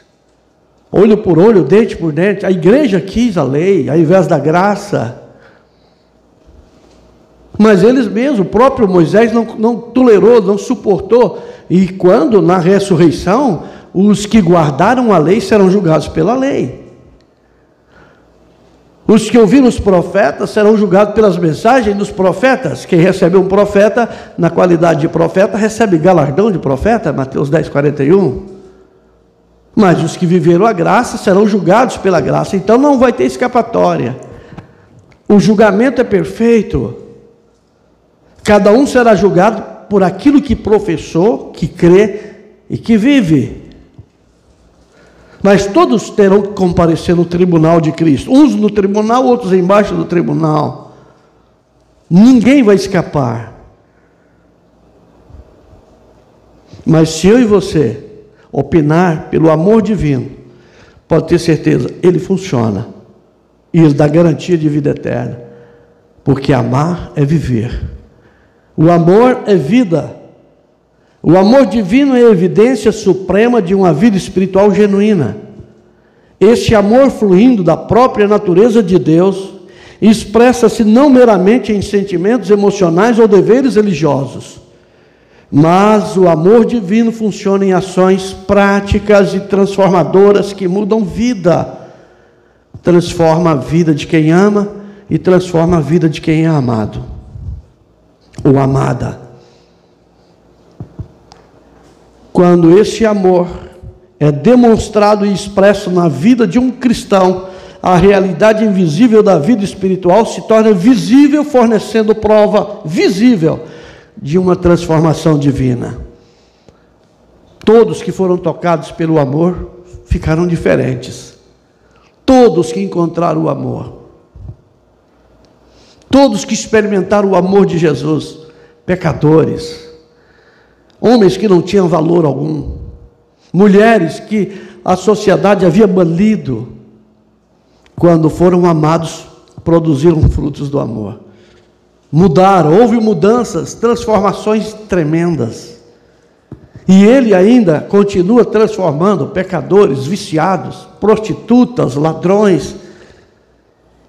olho por olho, dente por dente. A igreja quis a lei, ao invés da graça. Mas eles mesmos, o próprio Moisés não tolerou, não suportou. E quando, na ressurreição, os que guardaram a lei serão julgados pela lei. Os que ouviram os profetas serão julgados pelas mensagens dos profetas. Quem recebe um profeta, na qualidade de profeta, recebe galardão de profeta, Mateus 10, 41. Mas os que viveram a graça serão julgados pela graça. Então não vai ter escapatória. O julgamento é perfeito. Cada um será julgado por aquilo que professou, que crê e que vive. Mas todos terão que comparecer no tribunal de Cristo. Uns no tribunal, outros embaixo do tribunal. Ninguém vai escapar. Mas se eu e você opinar pelo amor divino, pode ter certeza, ele funciona. E ele dá garantia de vida eterna. Porque amar é viver. O amor é vida. O amor divino é a evidência suprema de uma vida espiritual genuína. Este amor fluindo da própria natureza de Deus expressa-se não meramente em sentimentos emocionais ou deveres religiosos, mas o amor divino funciona em ações práticas e transformadoras que mudam vida. Transforma a vida de quem ama e transforma a vida de quem é amado ou amada. Quando esse amor é demonstrado e expresso na vida de um cristão, a realidade invisível da vida espiritual se torna visível, fornecendo prova visível de uma transformação divina. Todos que foram tocados pelo amor ficaram diferentes. Todos que encontraram o amor. Todos que experimentaram o amor de Jesus, pecadores, homens que não tinham valor algum, mulheres que a sociedade havia banido, quando foram amados, produziram frutos do amor. Mudaram, houve mudanças, transformações tremendas. E ele ainda continua transformando pecadores, viciados, prostitutas, ladrões.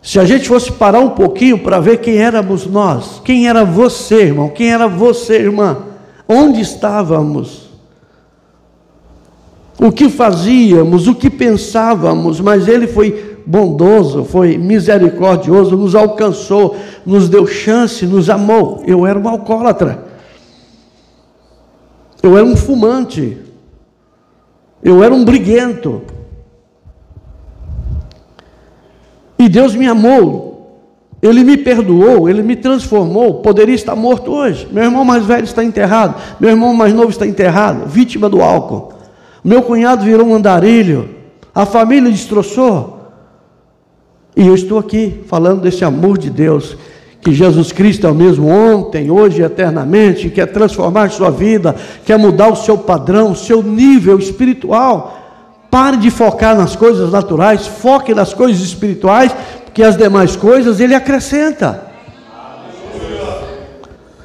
Se a gente fosse parar um pouquinho para ver quem éramos nós, quem era você, irmão, quem era você, irmã, onde estávamos, o que fazíamos, o que pensávamos, mas ele foi bondoso, foi misericordioso, nos alcançou, nos deu chance, nos amou. Eu era um alcoólatra, eu era um fumante, eu era um briguento, e Deus me amou, Ele me perdoou, Ele me transformou. Poderia estar morto hoje. Meu irmão mais velho está enterrado, meu irmão mais novo está enterrado, vítima do álcool. Meu cunhado virou um andarilho, a família destroçou. E eu estou aqui falando desse amor de Deus, que Jesus Cristo é o mesmo ontem, hoje e eternamente, quer transformar sua vida, quer mudar o seu padrão, o seu nível espiritual. Pare de focar nas coisas naturais, foque nas coisas espirituais, porque as demais coisas Ele acrescenta.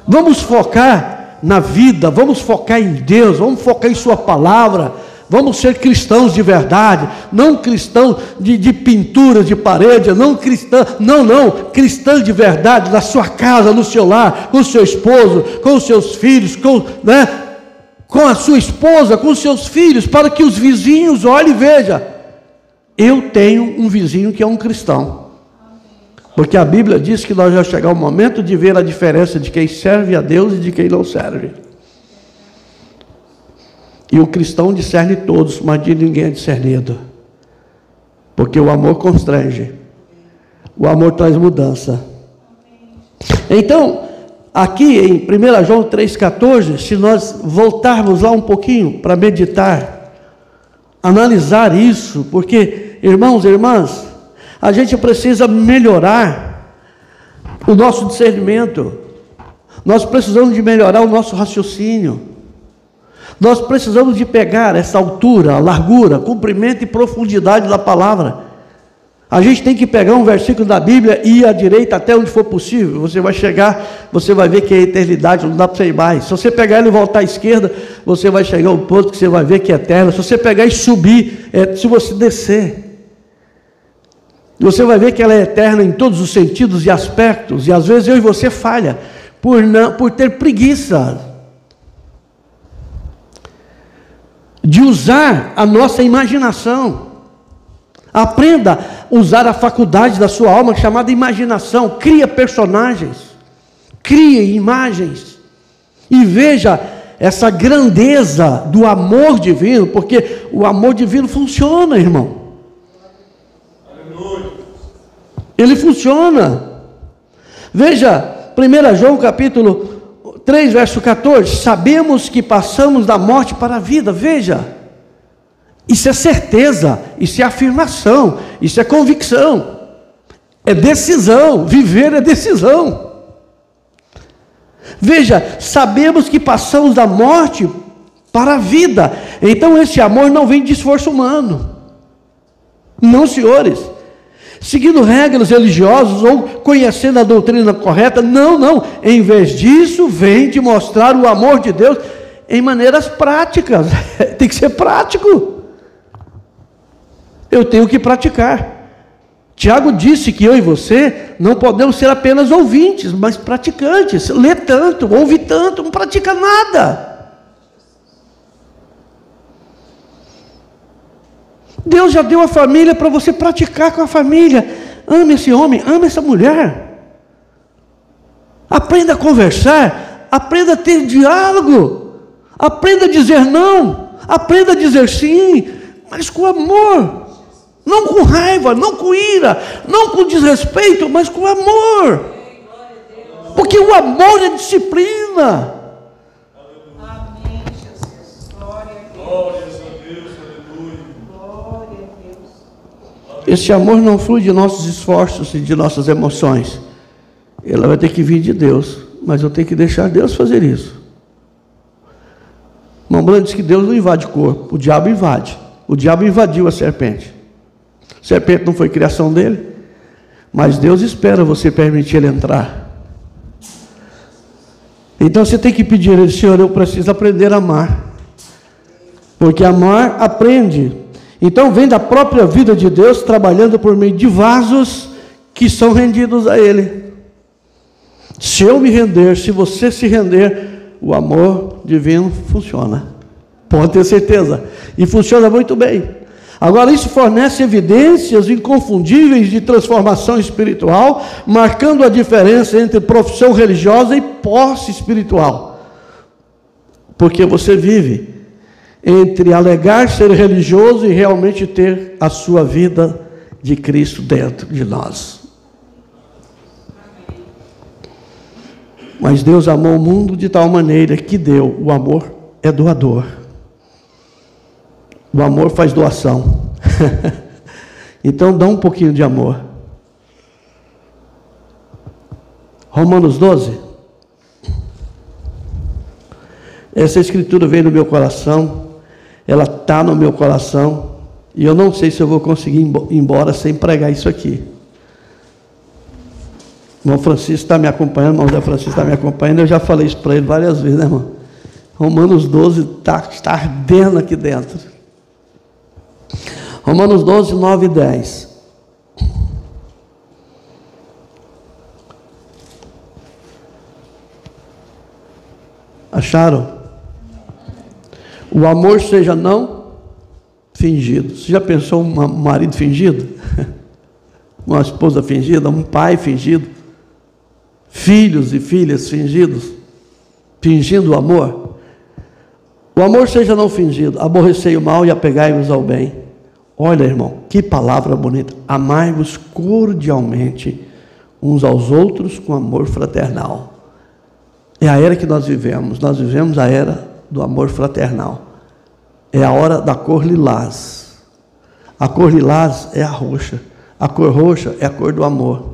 Vamos focar na vida, vamos focar em Deus, vamos focar em sua palavra, Vamos ser cristãos de verdade, não cristãos de pinturas de parede, não cristãos de verdade, na sua casa, no seu lar, com o seu esposo, com os seus filhos, com a sua esposa, com os seus filhos, para que os vizinhos olhem e vejam, eu tenho um vizinho que é um cristão. Porque a Bíblia diz que nós vai chegar o momento de ver a diferença de quem serve a Deus e de quem não serve. E o cristão discerne todos, mas de ninguém é discernido. Porque o amor constrange. O amor traz mudança. Então, aqui em 1 João 3,14, se nós voltarmos lá um pouquinho para meditar, analisar isso, porque, irmãos e irmãs, a gente precisa melhorar o nosso discernimento. Nós precisamos de melhorar o nosso raciocínio. Nós precisamos de pegar essa altura, largura, comprimento e profundidade da palavra. A gente tem que pegar um versículo da Bíblia e ir à direita até onde for possível. Você vai chegar, você vai ver que é a eternidade, não dá para você ir mais. Se você pegar ele e voltar à esquerda, você vai chegar ao ponto que você vai ver que é eterno. Se você pegar e subir, se você descer, você vai ver que ela é eterna em todos os sentidos e aspectos. E às vezes eu e você falha por ter preguiça de usar a nossa imaginação. Aprenda a usar a faculdade da sua alma chamada imaginação. Cria personagens, crie imagens e veja essa grandeza do amor divino, porque o amor divino funciona, irmão. Ele funciona. Veja, 1 João capítulo 3, verso 14, sabemos que passamos da morte para a vida. Veja, isso é certeza, isso é afirmação, isso é convicção, é decisão. Viver é decisão. Veja, sabemos que passamos da morte para a vida. Então esse amor não vem de esforço humano, não, senhores, seguindo regras religiosas ou conhecendo a doutrina correta. Não, em vez disso vem de mostrar o amor de Deus em maneiras práticas. Tem que ser prático. Eu tenho que praticar. Tiago disse que eu e você não podemos ser apenas ouvintes, mas praticantes. Lê tanto, ouve tanto, não pratica nada. Deus já deu a família para você praticar com a família. Ame esse homem, ame essa mulher. Aprenda a conversar, aprenda a ter diálogo, aprenda a dizer não, aprenda a dizer sim, mas com amor. Não com raiva, não com ira, não com desrespeito, mas com amor. Porque o amor é disciplina. Amém, Jesus. Glória a Deus. Glória a Deus. Esse amor não flui de nossos esforços e de nossas emoções. Ela vai ter que vir de Deus, mas eu tenho que deixar Deus fazer isso. O irmão Branco diz que Deus não invade o corpo, o diabo invade. O diabo invadiu a serpente. A serpente não foi criação dele, mas Deus espera você permitir ele entrar. Então você tem que pedir a ele: Senhor, eu preciso aprender a amar, porque amar aprende. Então vem da própria vida de Deus, trabalhando por meio de vasos que são rendidos a ele. Se eu me render, se você se render, o amor divino funciona, pode ter certeza, e funciona muito bem. Agora, isso fornece evidências inconfundíveis de transformação espiritual, marcando a diferença entre profissão religiosa e posse espiritual. Porque você vive entre alegar ser religioso e realmente ter a sua vida de Cristo dentro de nós. Mas Deus amou o mundo de tal maneira que deu. O amor é doador. O amor faz doação. Então dá um pouquinho de amor. Romanos 12. Essa escritura veio no meu coração. Ela está no meu coração. E eu não sei se eu vou conseguir ir embora sem pregar isso aqui. O irmão Francisco está me acompanhando, o irmão Zé Francisco está me acompanhando. Eu já falei isso para ele várias vezes, né, irmão? Romanos 12 está ardendo aqui dentro. Romanos 12, 9 e 10. Acharam? O amor seja não fingido. Você já pensou um marido fingido? Uma esposa fingida? Um pai fingido? Filhos e filhas fingidos? Fingindo o amor? O amor seja não fingido. Aborrecei o mal e apegai-vos ao bem. Olha, irmão, que palavra bonita. Amai-vos cordialmente uns aos outros com amor fraternal. É a era que nós vivemos. Nós vivemos a era do amor fraternal. É a hora da cor lilás. A cor lilás é a roxa. A cor roxa é a cor do amor.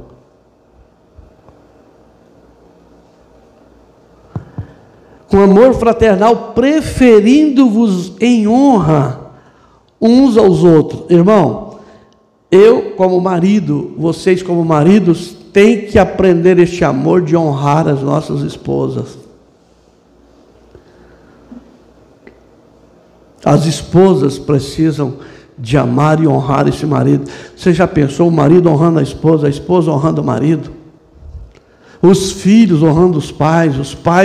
Com amor fraternal, preferindo-vos em honra uns aos outros. Irmão, eu como marido, vocês como maridos, têm que aprender este amor de honrar as nossas esposas. As esposas precisam de amar e honrar esse marido. Você já pensou o marido honrando a esposa honrando o marido? Os filhos honrando os pais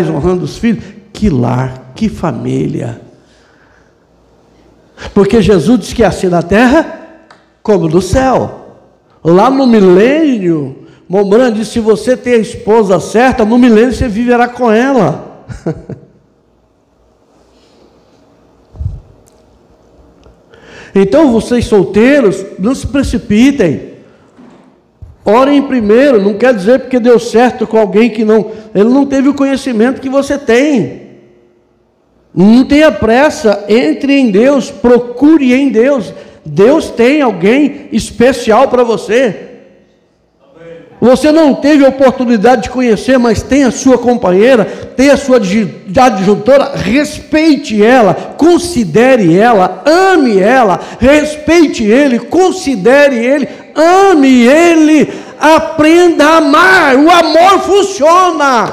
honrando os filhos? Que lar, que família. Porque Jesus disse que é assim na terra como no céu. Lá no milênio, Mombrando disse, se você tem a esposa certa, no milênio você viverá com ela. Então vocês solteiros, não se precipitem. Orem primeiro, não quer dizer porque deu certo com alguém que ele não teve o conhecimento que você tem. Não tenha pressa, entre em Deus, procure em Deus. Deus tem alguém especial para você. Você não teve a oportunidade de conhecer, mas tem a sua companheira, tem a sua adjuntora, respeite ela, considere ela, ame ela, respeite ele, considere ele, ame ele, aprenda a amar. O amor funciona.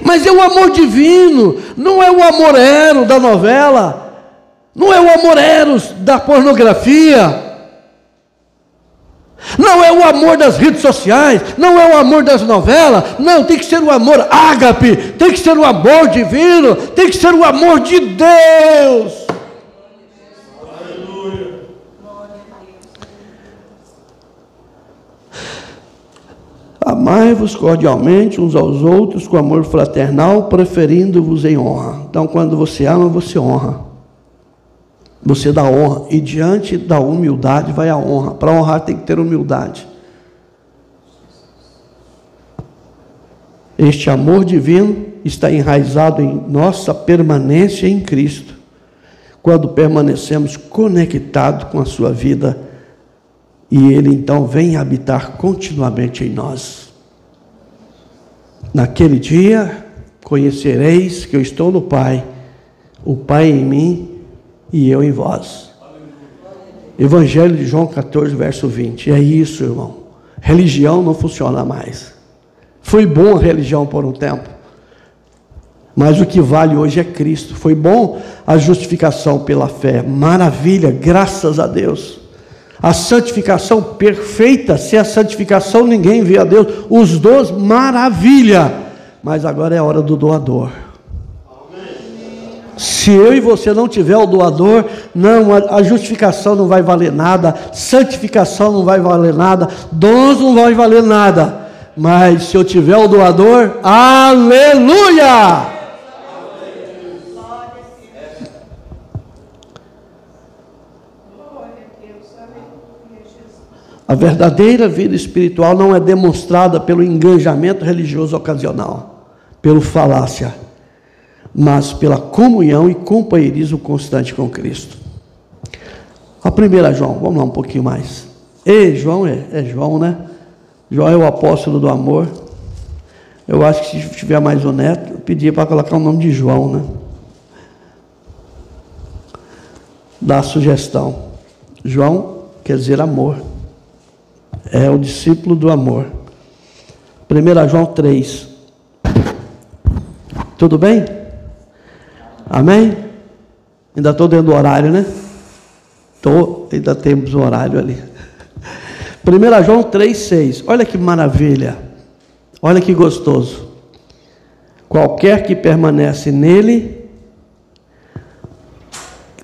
Mas é o amor divino, não é o amor eros da novela, não é o amor eros da pornografia, não é o amor das redes sociais, não é o amor das novelas, não, tem que ser o amor ágape, tem que ser o amor divino, tem que ser o amor de Deus. Aleluia. Amai-vos cordialmente uns aos outros com amor fraternal, preferindo-vos em honra. Então, quando você ama, você honra. Você dá honra, e diante da humildade vai a honra. Para honrar tem que ter humildade. Este amor divino está enraizado em nossa permanência em Cristo, quando permanecemos conectados com a sua vida, e Ele então vem habitar continuamente em nós. Naquele dia, conhecereis que eu estou no Pai, o Pai em mim, e eu em vós. Evangelho de João 14, verso 20. É isso, irmão. Religião não funciona mais. Foi bom a religião por um tempo, mas o que vale hoje é Cristo. Foi bom a justificação pela fé. Maravilha, graças a Deus. A santificação perfeita. Sem a santificação ninguém vê a Deus. Os dois, maravilha. Mas agora é a hora do doador. Se eu e você não tiver o doador, não, a justificação não vai valer nada, santificação não vai valer nada, dons não vai valer nada. Mas se eu tiver o doador, aleluia! A verdadeira vida espiritual não é demonstrada pelo engajamento religioso ocasional, pelo falácia, mas pela comunhão e companheirismo constante com Cristo. A primeira João, vamos lá um pouquinho mais. João é João, né? João é o apóstolo do amor. Eu acho que se tiver mais um neto, eu pedia para colocar o nome de João, né? Dá a sugestão. João quer dizer amor. É o discípulo do amor. 1 João 3. Tudo bem? Amém? Ainda estou dentro do horário, né? Ainda temos um horário ali. 1 João 3,6. Olha que maravilha. Olha que gostoso. Qualquer que permanece nele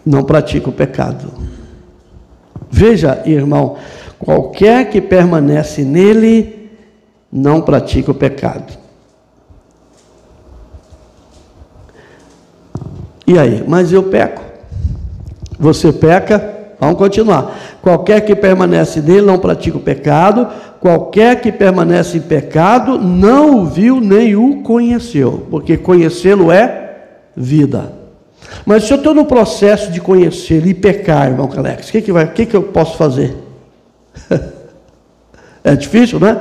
não pratica o pecado. Veja, irmão, qualquer que permanece nele não pratica o pecado. E aí? Mas eu peco. Você peca? Vamos continuar. Qualquer que permanece nele não pratica o pecado. Qualquer que permanece em pecado não o viu nem o conheceu, porque conhecê-lo é vida. Mas se eu estou no processo de conhecê-lo e pecar, irmão Calex, o que eu posso fazer? É difícil, né?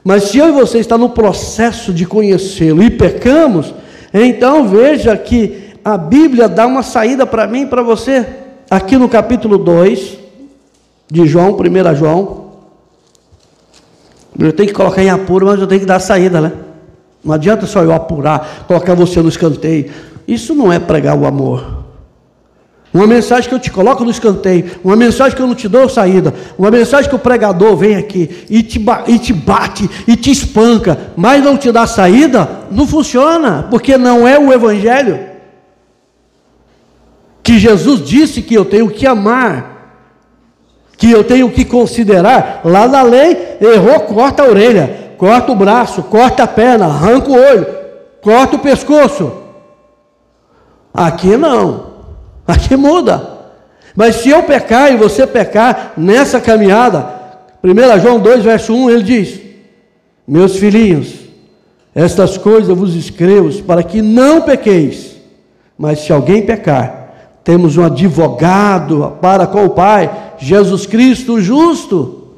Mas se eu e você está no processo de conhecê-lo e pecamos, então veja que a Bíblia dá uma saída para mim e para você, aqui no capítulo 2 de João, 1 João. Eu tenho que colocar em apuro, mas eu tenho que dar a saída, né? Não adianta só eu apurar, colocar você no escanteio. Isso não é pregar o amor. Uma mensagem que eu te coloco no escanteio, uma mensagem que eu não te dou saída, uma mensagem que o pregador vem aqui e te bate e te espanca, mas não te dá saída, não funciona, porque não é o evangelho que Jesus disse que eu tenho que amar, que eu tenho que considerar. Lá na lei, errou, corta a orelha, corta o braço, corta a perna, arranca o olho, corta o pescoço. Aqui não, aqui muda. Mas se eu pecar e você pecar nessa caminhada, 1 João 2, verso 1, ele diz: meus filhinhos, estas coisas eu vos escrevo para que não pequeis. Mas se alguém pecar, temos um advogado para com o Pai, Jesus Cristo o justo.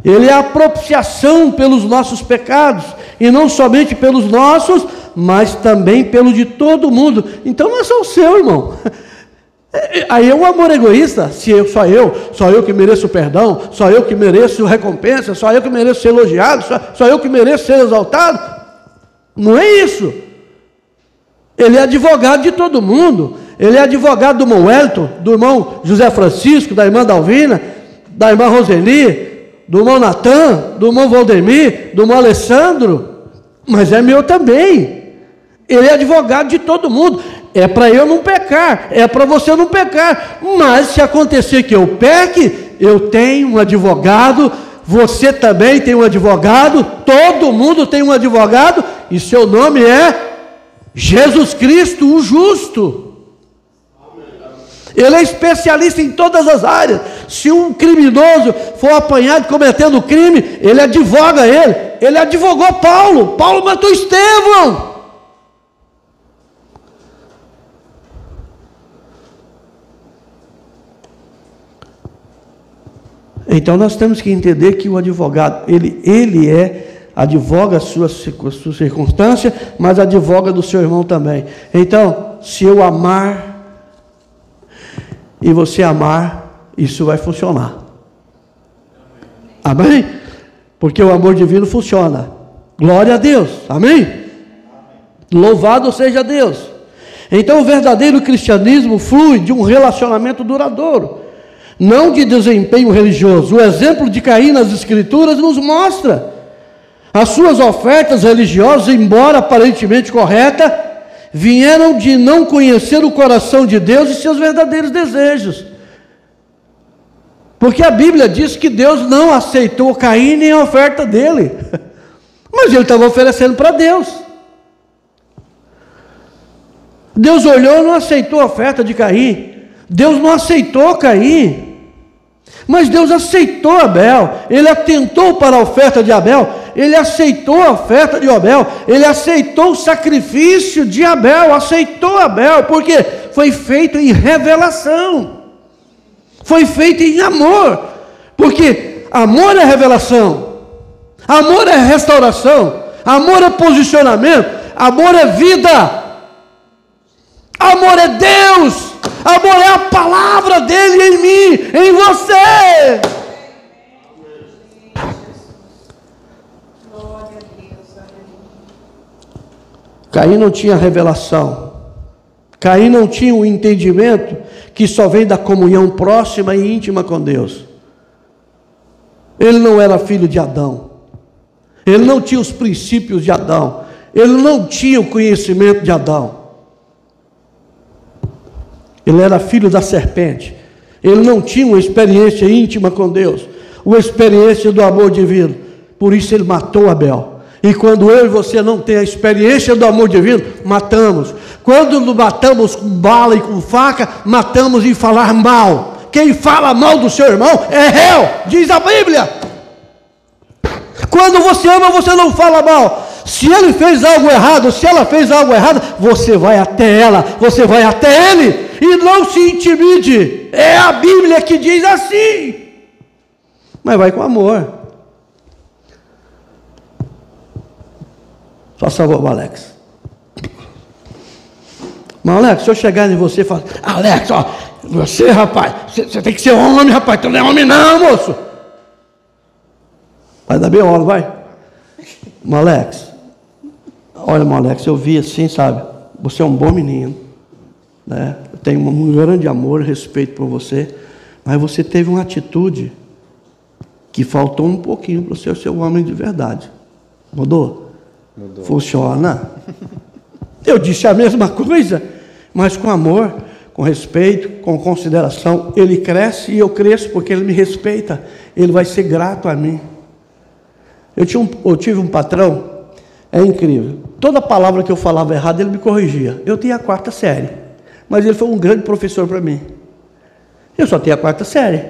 Ele é a propiciação pelos nossos pecados, e não somente pelos nossos, mas também pelo de todo mundo. Então não é só o seu, irmão. Aí é um amor egoísta. Se só eu que mereço perdão, só eu que mereço recompensa, só eu que mereço ser elogiado, só eu que mereço ser exaltado. Não é isso. Ele é advogado de todo mundo. Ele é advogado do irmão Wellington, do irmão José Francisco, da irmã Dalvina, da irmã Roseli, do irmão Natan, do irmão Valdemir, do irmão Alessandro, mas é meu também. Ele é advogado de todo mundo. É para eu não pecar, é para você não pecar. Mas se acontecer que eu peque, eu tenho um advogado, você também tem um advogado, todo mundo tem um advogado, e seu nome é Jesus Cristo, o justo. Ele é especialista em todas as áreas. Se um criminoso for apanhado cometendo crime, ele advoga ele. Ele advogou Paulo. Paulo matou Estevão. Então nós temos que entender que o advogado, ele advoga a sua circunstância, mas advoga do seu irmão também. Então, se eu amar e você amar, isso vai funcionar. Amém? Porque o amor divino funciona. Glória a Deus. Amém? Louvado seja Deus. Então o verdadeiro cristianismo flui de um relacionamento duradouro, não de desempenho religioso. O exemplo de Caim nas Escrituras nos mostra. As suas ofertas religiosas, embora aparentemente corretas, vieram de não conhecer o coração de Deus e seus verdadeiros desejos. Porque a Bíblia diz que Deus não aceitou Caim nem a oferta dele. Mas ele estava oferecendo para Deus. Deus olhou e não aceitou a oferta de Caim. Deus não aceitou Caim. Mas Deus aceitou Abel. Ele atentou para a oferta de Abel. Ele aceitou a oferta de Abel. Ele aceitou o sacrifício de Abel. Aceitou Abel. Porque foi feito em revelação. Foi feito em amor. Porque amor é revelação. Amor é restauração. Amor é posicionamento. Amor é vida. Amor é Deus. Amor é a palavra dele em mim, em você. Caim não tinha revelação. Caim não tinha o entendimento que só vem da comunhão próxima e íntima com Deus. Ele não era filho de Adão. Ele não tinha os princípios de Adão. Ele não tinha o conhecimento de Adão. Ele era filho da serpente. Ele não tinha uma experiência íntima com Deus, uma experiência do amor divino. Por isso ele matou Abel. E quando eu e você não tem a experiência do amor divino, matamos. Quando matamos com bala e com faca, matamos em falar mal. Quem fala mal do seu irmão é réu, diz a Bíblia. Quando você ama, você não fala mal. Se ele fez algo errado, se ela fez algo errado, você vai até ela, você vai até ele, e não se intimide. É a Bíblia que diz assim. Mas vai com amor. Faça favor, Alex. Mas Alex, se eu chegar em você e falar, Alex, ó, você, rapaz, você tem que ser homem, rapaz, tu não é homem não, moço. Vai dar bem olo, vai. Alex, olha, Alex, eu vi assim, sabe, você é um bom menino, né? Eu tenho um grande amor e respeito por você, mas você teve uma atitude que faltou um pouquinho para você ser um homem de verdade. Mudou? Mudou. Funciona? Eu disse a mesma coisa, mas com amor, com respeito, com consideração. Ele cresce e eu cresço porque ele me respeita. Ele vai ser grato a mim. Eu tive um patrão, é incrível. Toda palavra que eu falava errado, ele me corrigia. Eu tinha a 4ª série, mas ele foi um grande professor para mim. Eu só tinha a 4ª série.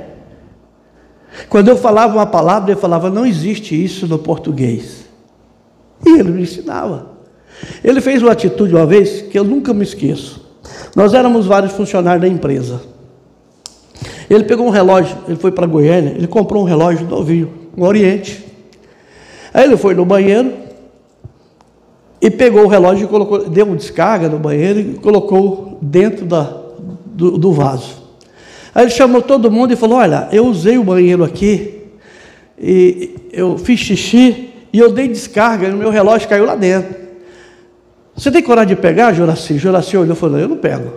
Quando eu falava uma palavra, ele falava, não existe isso no português. E ele me ensinava. Ele fez uma atitude uma vez que eu nunca me esqueço. Nós éramos vários funcionários da empresa. Ele pegou um relógio, ele foi para Goiânia, ele comprou um relógio novinho, um Oriente. Aí ele foi no banheiro e pegou o relógio e colocou, deu uma descarga no banheiro e colocou dentro do vaso. Aí ele chamou todo mundo e falou, olha, eu usei o banheiro aqui, e eu fiz xixi e eu dei descarga e o meu relógio caiu lá dentro. Você tem coragem de pegar, Juraci? Juraci olhou e falou, eu não pego.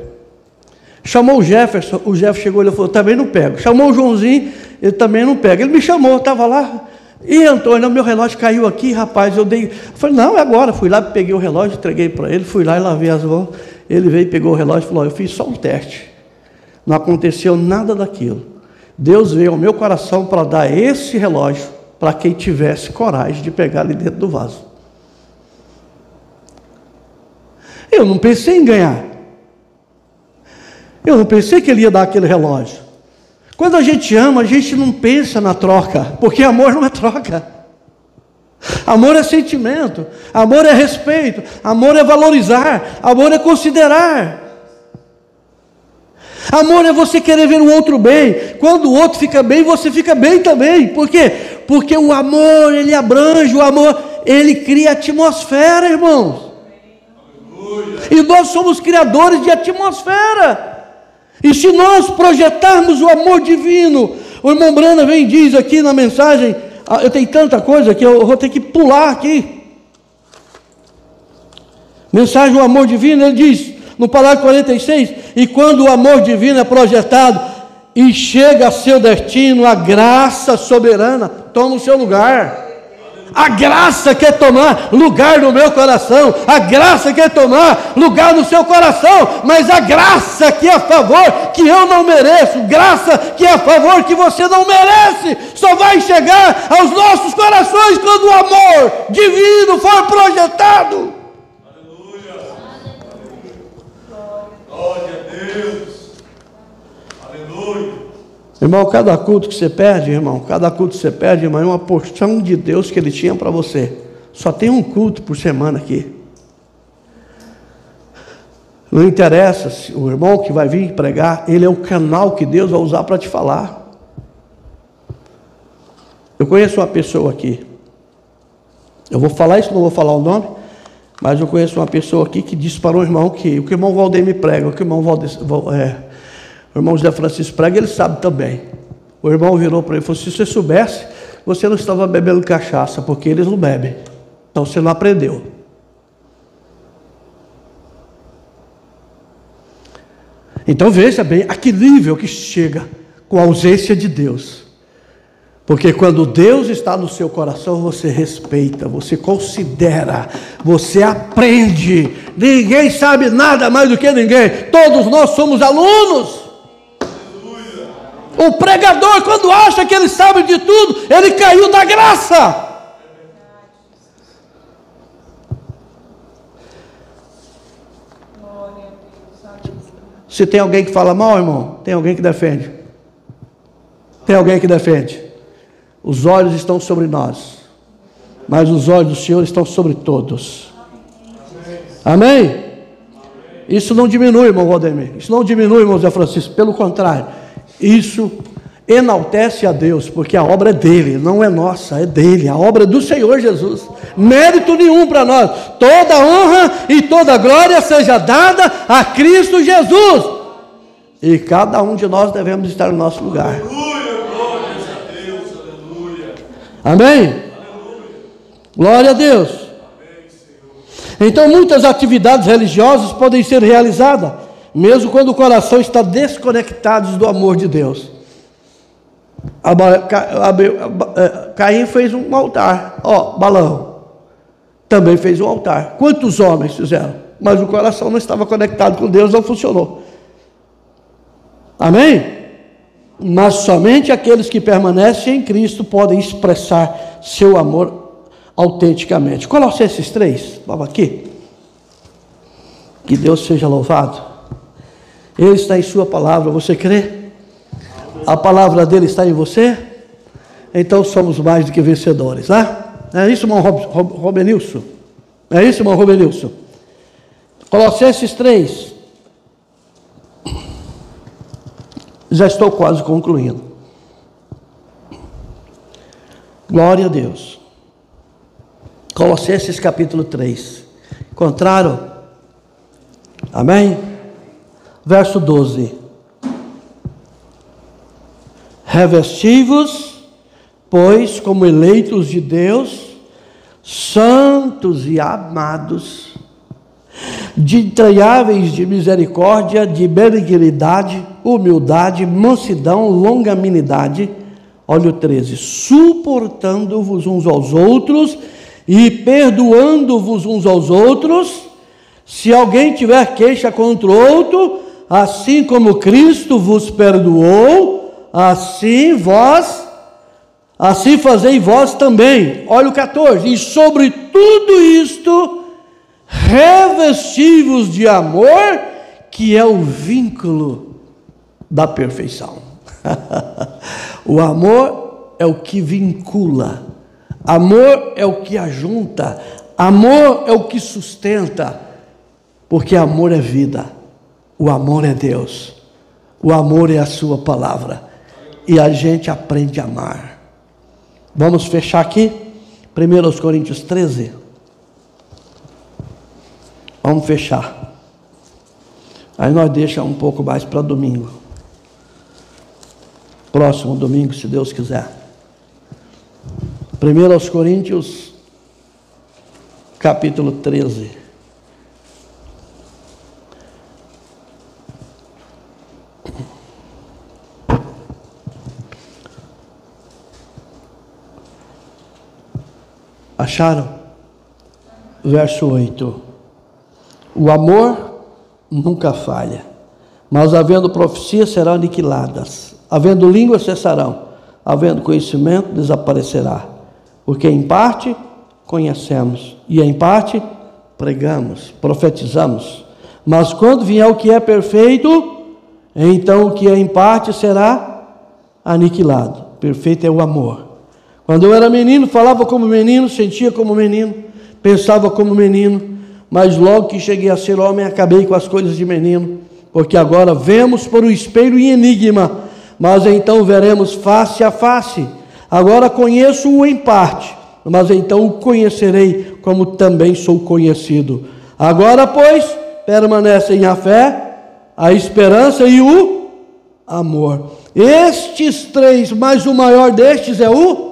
Chamou o Jefferson chegou e falou, também não pego. Chamou o Joãozinho, ele também não pega. Ele me chamou, estava lá. E Antônio, meu relógio caiu aqui, rapaz, eu falei, não, é agora. Fui lá, peguei o relógio, entreguei para ele, fui lá e lavei as mãos. Ele veio, pegou o relógio e falou, eu fiz só um teste. Não aconteceu nada daquilo. Deus veio ao meu coração para dar esse relógio para quem tivesse coragem de pegar ali dentro do vaso. Eu não pensei em ganhar. Eu não pensei que ele ia dar aquele relógio. Quando a gente ama, a gente não pensa na troca, porque amor não é troca. Amor é sentimento, amor é respeito, amor é valorizar, amor é considerar. Amor é você querer ver o outro bem. Quando o outro fica bem, você fica bem também. Por quê? Porque o amor, ele abrange, o amor, ele cria atmosfera, irmãos. E nós somos criadores de atmosfera. E se nós projetarmos o amor divino, o irmão Brana vem e diz aqui na mensagem, eu tenho tanta coisa que eu vou ter que pular aqui. Mensagem do amor divino, ele diz, no parágrafo 46, e quando o amor divino é projetado e chega a seu destino, a graça soberana toma o seu lugar. A graça quer tomar lugar no meu coração, a graça quer tomar lugar no seu coração, mas a graça que é a favor que eu não mereço, graça que é a favor que você não merece, só vai chegar aos nossos corações quando o amor divino for projetado. Aleluia! Glória a Deus! Aleluia! Irmão, cada culto que você perde, irmão, é uma porção de Deus que Ele tinha para você. Só tem um culto por semana aqui. Não interessa se o irmão que vai vir pregar, ele é o canal que Deus vai usar para te falar. Eu conheço uma pessoa aqui. Eu vou falar isso, não vou falar o nome, mas eu conheço uma pessoa aqui que disse para o irmão que o que o irmão Valdeir me prega, o que o irmão José Francisco prega, ele sabe também. O irmão virou para ele e falou, se você soubesse, você não estava bebendo cachaça, porque eles não bebem. Então você não aprendeu. Então veja bem a que nível que chega com a ausência de Deus. Porque quando Deus está no seu coração, você respeita, você considera, você aprende. Ninguém sabe nada mais do que ninguém. Todos nós somos alunos. O pregador, quando acha que ele sabe de tudo, ele caiu da graça. Se tem alguém que fala mal, irmão, tem alguém que defende. Tem alguém que defende. Os olhos estão sobre nós, mas os olhos do Senhor estão sobre todos. Amém? Isso não diminui, irmão Valdemir. Isso não diminui, irmão Zé Francisco. Pelo contrário, isso enaltece a Deus, porque a obra é dele, não é nossa, é dele. A obra é do Senhor Jesus. Mérito nenhum para nós. Toda honra e toda glória seja dada a Cristo Jesus. E cada um de nós devemos estar no nosso lugar. Amém? Glória a Deus. Então muitas atividades religiosas podem ser realizadas, mesmo quando o coração está desconectado do amor de Deus. Caim fez um altar, Balão também fez um altar. Quantos homens fizeram? Mas o coração não estava conectado com Deus, não funcionou. Amém? Mas somente aqueles que permanecem em Cristo podem expressar seu amor autenticamente. Colossenses 3, vamos aqui. Que Deus seja louvado. Ele está em sua palavra, você crê? A palavra dele está em você? Então somos mais do que vencedores, né? É isso, irmão Robenilson? É isso, irmão Robenilson? Colossenses 3. Já estou quase concluindo. Glória a Deus. Colossenses capítulo 3. Encontraram? Amém? Verso 12. Revesti-vos, pois, como eleitos de Deus, santos e amados, de entranháveis de misericórdia, de benignidade, humildade, mansidão, longanimidade. Olha o 13. Suportando-vos uns aos outros e perdoando-vos uns aos outros, se alguém tiver queixa contra o outro, assim como Cristo vos perdoou, assim fazei vós também. Olha o 14. E sobre tudo isto, revesti-vos de amor, que é o vínculo da perfeição. O amor é o que vincula, amor é o que ajunta, amor é o que sustenta, porque amor é vida, o amor é Deus, o amor é a sua palavra, e a gente aprende a amar. Vamos fechar aqui, 1 Coríntios 13. Vamos fechar. Aí nós deixamos um pouco mais para domingo. Próximo domingo, se Deus quiser. 1 Coríntios, capítulo 13. Acharam? Verso 8. O amor nunca falha, mas havendo profecia serão aniquiladas, havendo língua cessarão, havendo conhecimento desaparecerá, porque em parte conhecemos e em parte pregamos, profetizamos, mas quando vier o que é perfeito, então o que é em parte será aniquilado. Perfeito é o amor. Quando eu era menino, falava como menino, sentia como menino, pensava como menino, mas logo que cheguei a ser homem, acabei com as coisas de menino, porque agora vemos por um espelho em enigma, mas então veremos face a face. Agora conheço-o em parte, mas então o conhecerei como também sou conhecido. Agora, pois, permanecem a fé, a esperança e o amor. Estes três, mas o maior destes é o...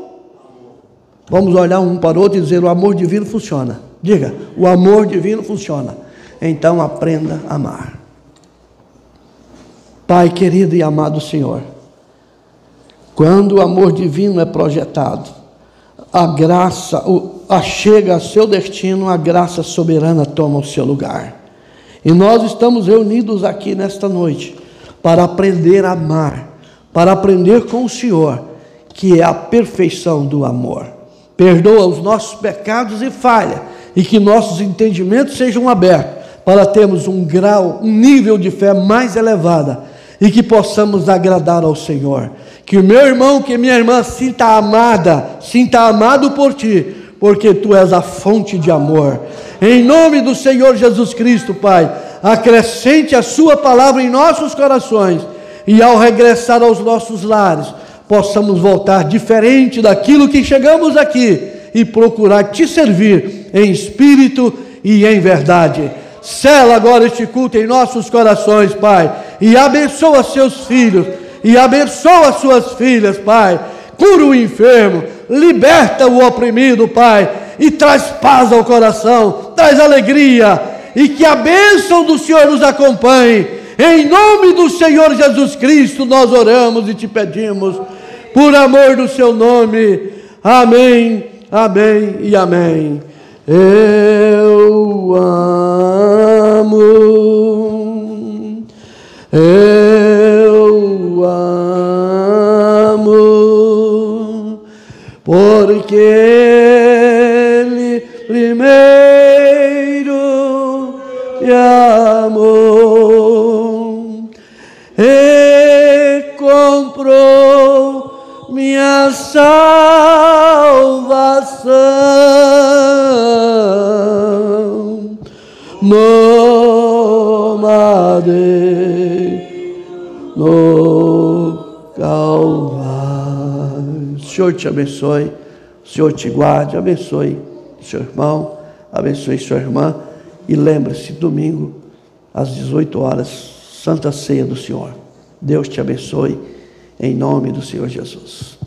Vamos olhar um para o outro e dizer: o amor divino funciona. Diga, o amor divino funciona. Então aprenda a amar. Pai querido e amado Senhor, quando o amor divino é projetado, a graça chega a seu destino, a graça soberana toma o seu lugar. E nós estamos reunidos aqui nesta noite para aprender a amar, para aprender com o Senhor, que é a perfeição do amor. Perdoa os nossos pecados e falha, e que nossos entendimentos sejam abertos, para termos um grau, um nível de fé mais elevada, e que possamos agradar ao Senhor. Que o meu irmão, que minha irmã sinta amada, sinta amado por Ti, porque Tu és a fonte de amor. Em nome do Senhor Jesus Cristo, Pai, acrescente a Sua palavra em nossos corações, e ao regressar aos nossos lares, possamos voltar diferente daquilo que chegamos aqui, e procurar Te servir em espírito e em verdade. Sela agora este culto em nossos corações, Pai, e abençoa seus filhos, e abençoa suas filhas, Pai. Cura o enfermo, liberta o oprimido, Pai, e traz paz ao coração, traz alegria, e que a bênção do Senhor nos acompanhe. Em nome do Senhor Jesus Cristo nós oramos e Te pedimos, por amor do Seu nome. Amém, amém e amém. Eu amo, porque Ele primeiro me amou e comprou minha salvação no Calvário. O Senhor te abençoe, o Senhor te guarde, abençoe seu irmão, abençoe sua irmã, e lembre-se, domingo às 18 horas, Santa Ceia do Senhor. Deus te abençoe, em nome do Senhor Jesus.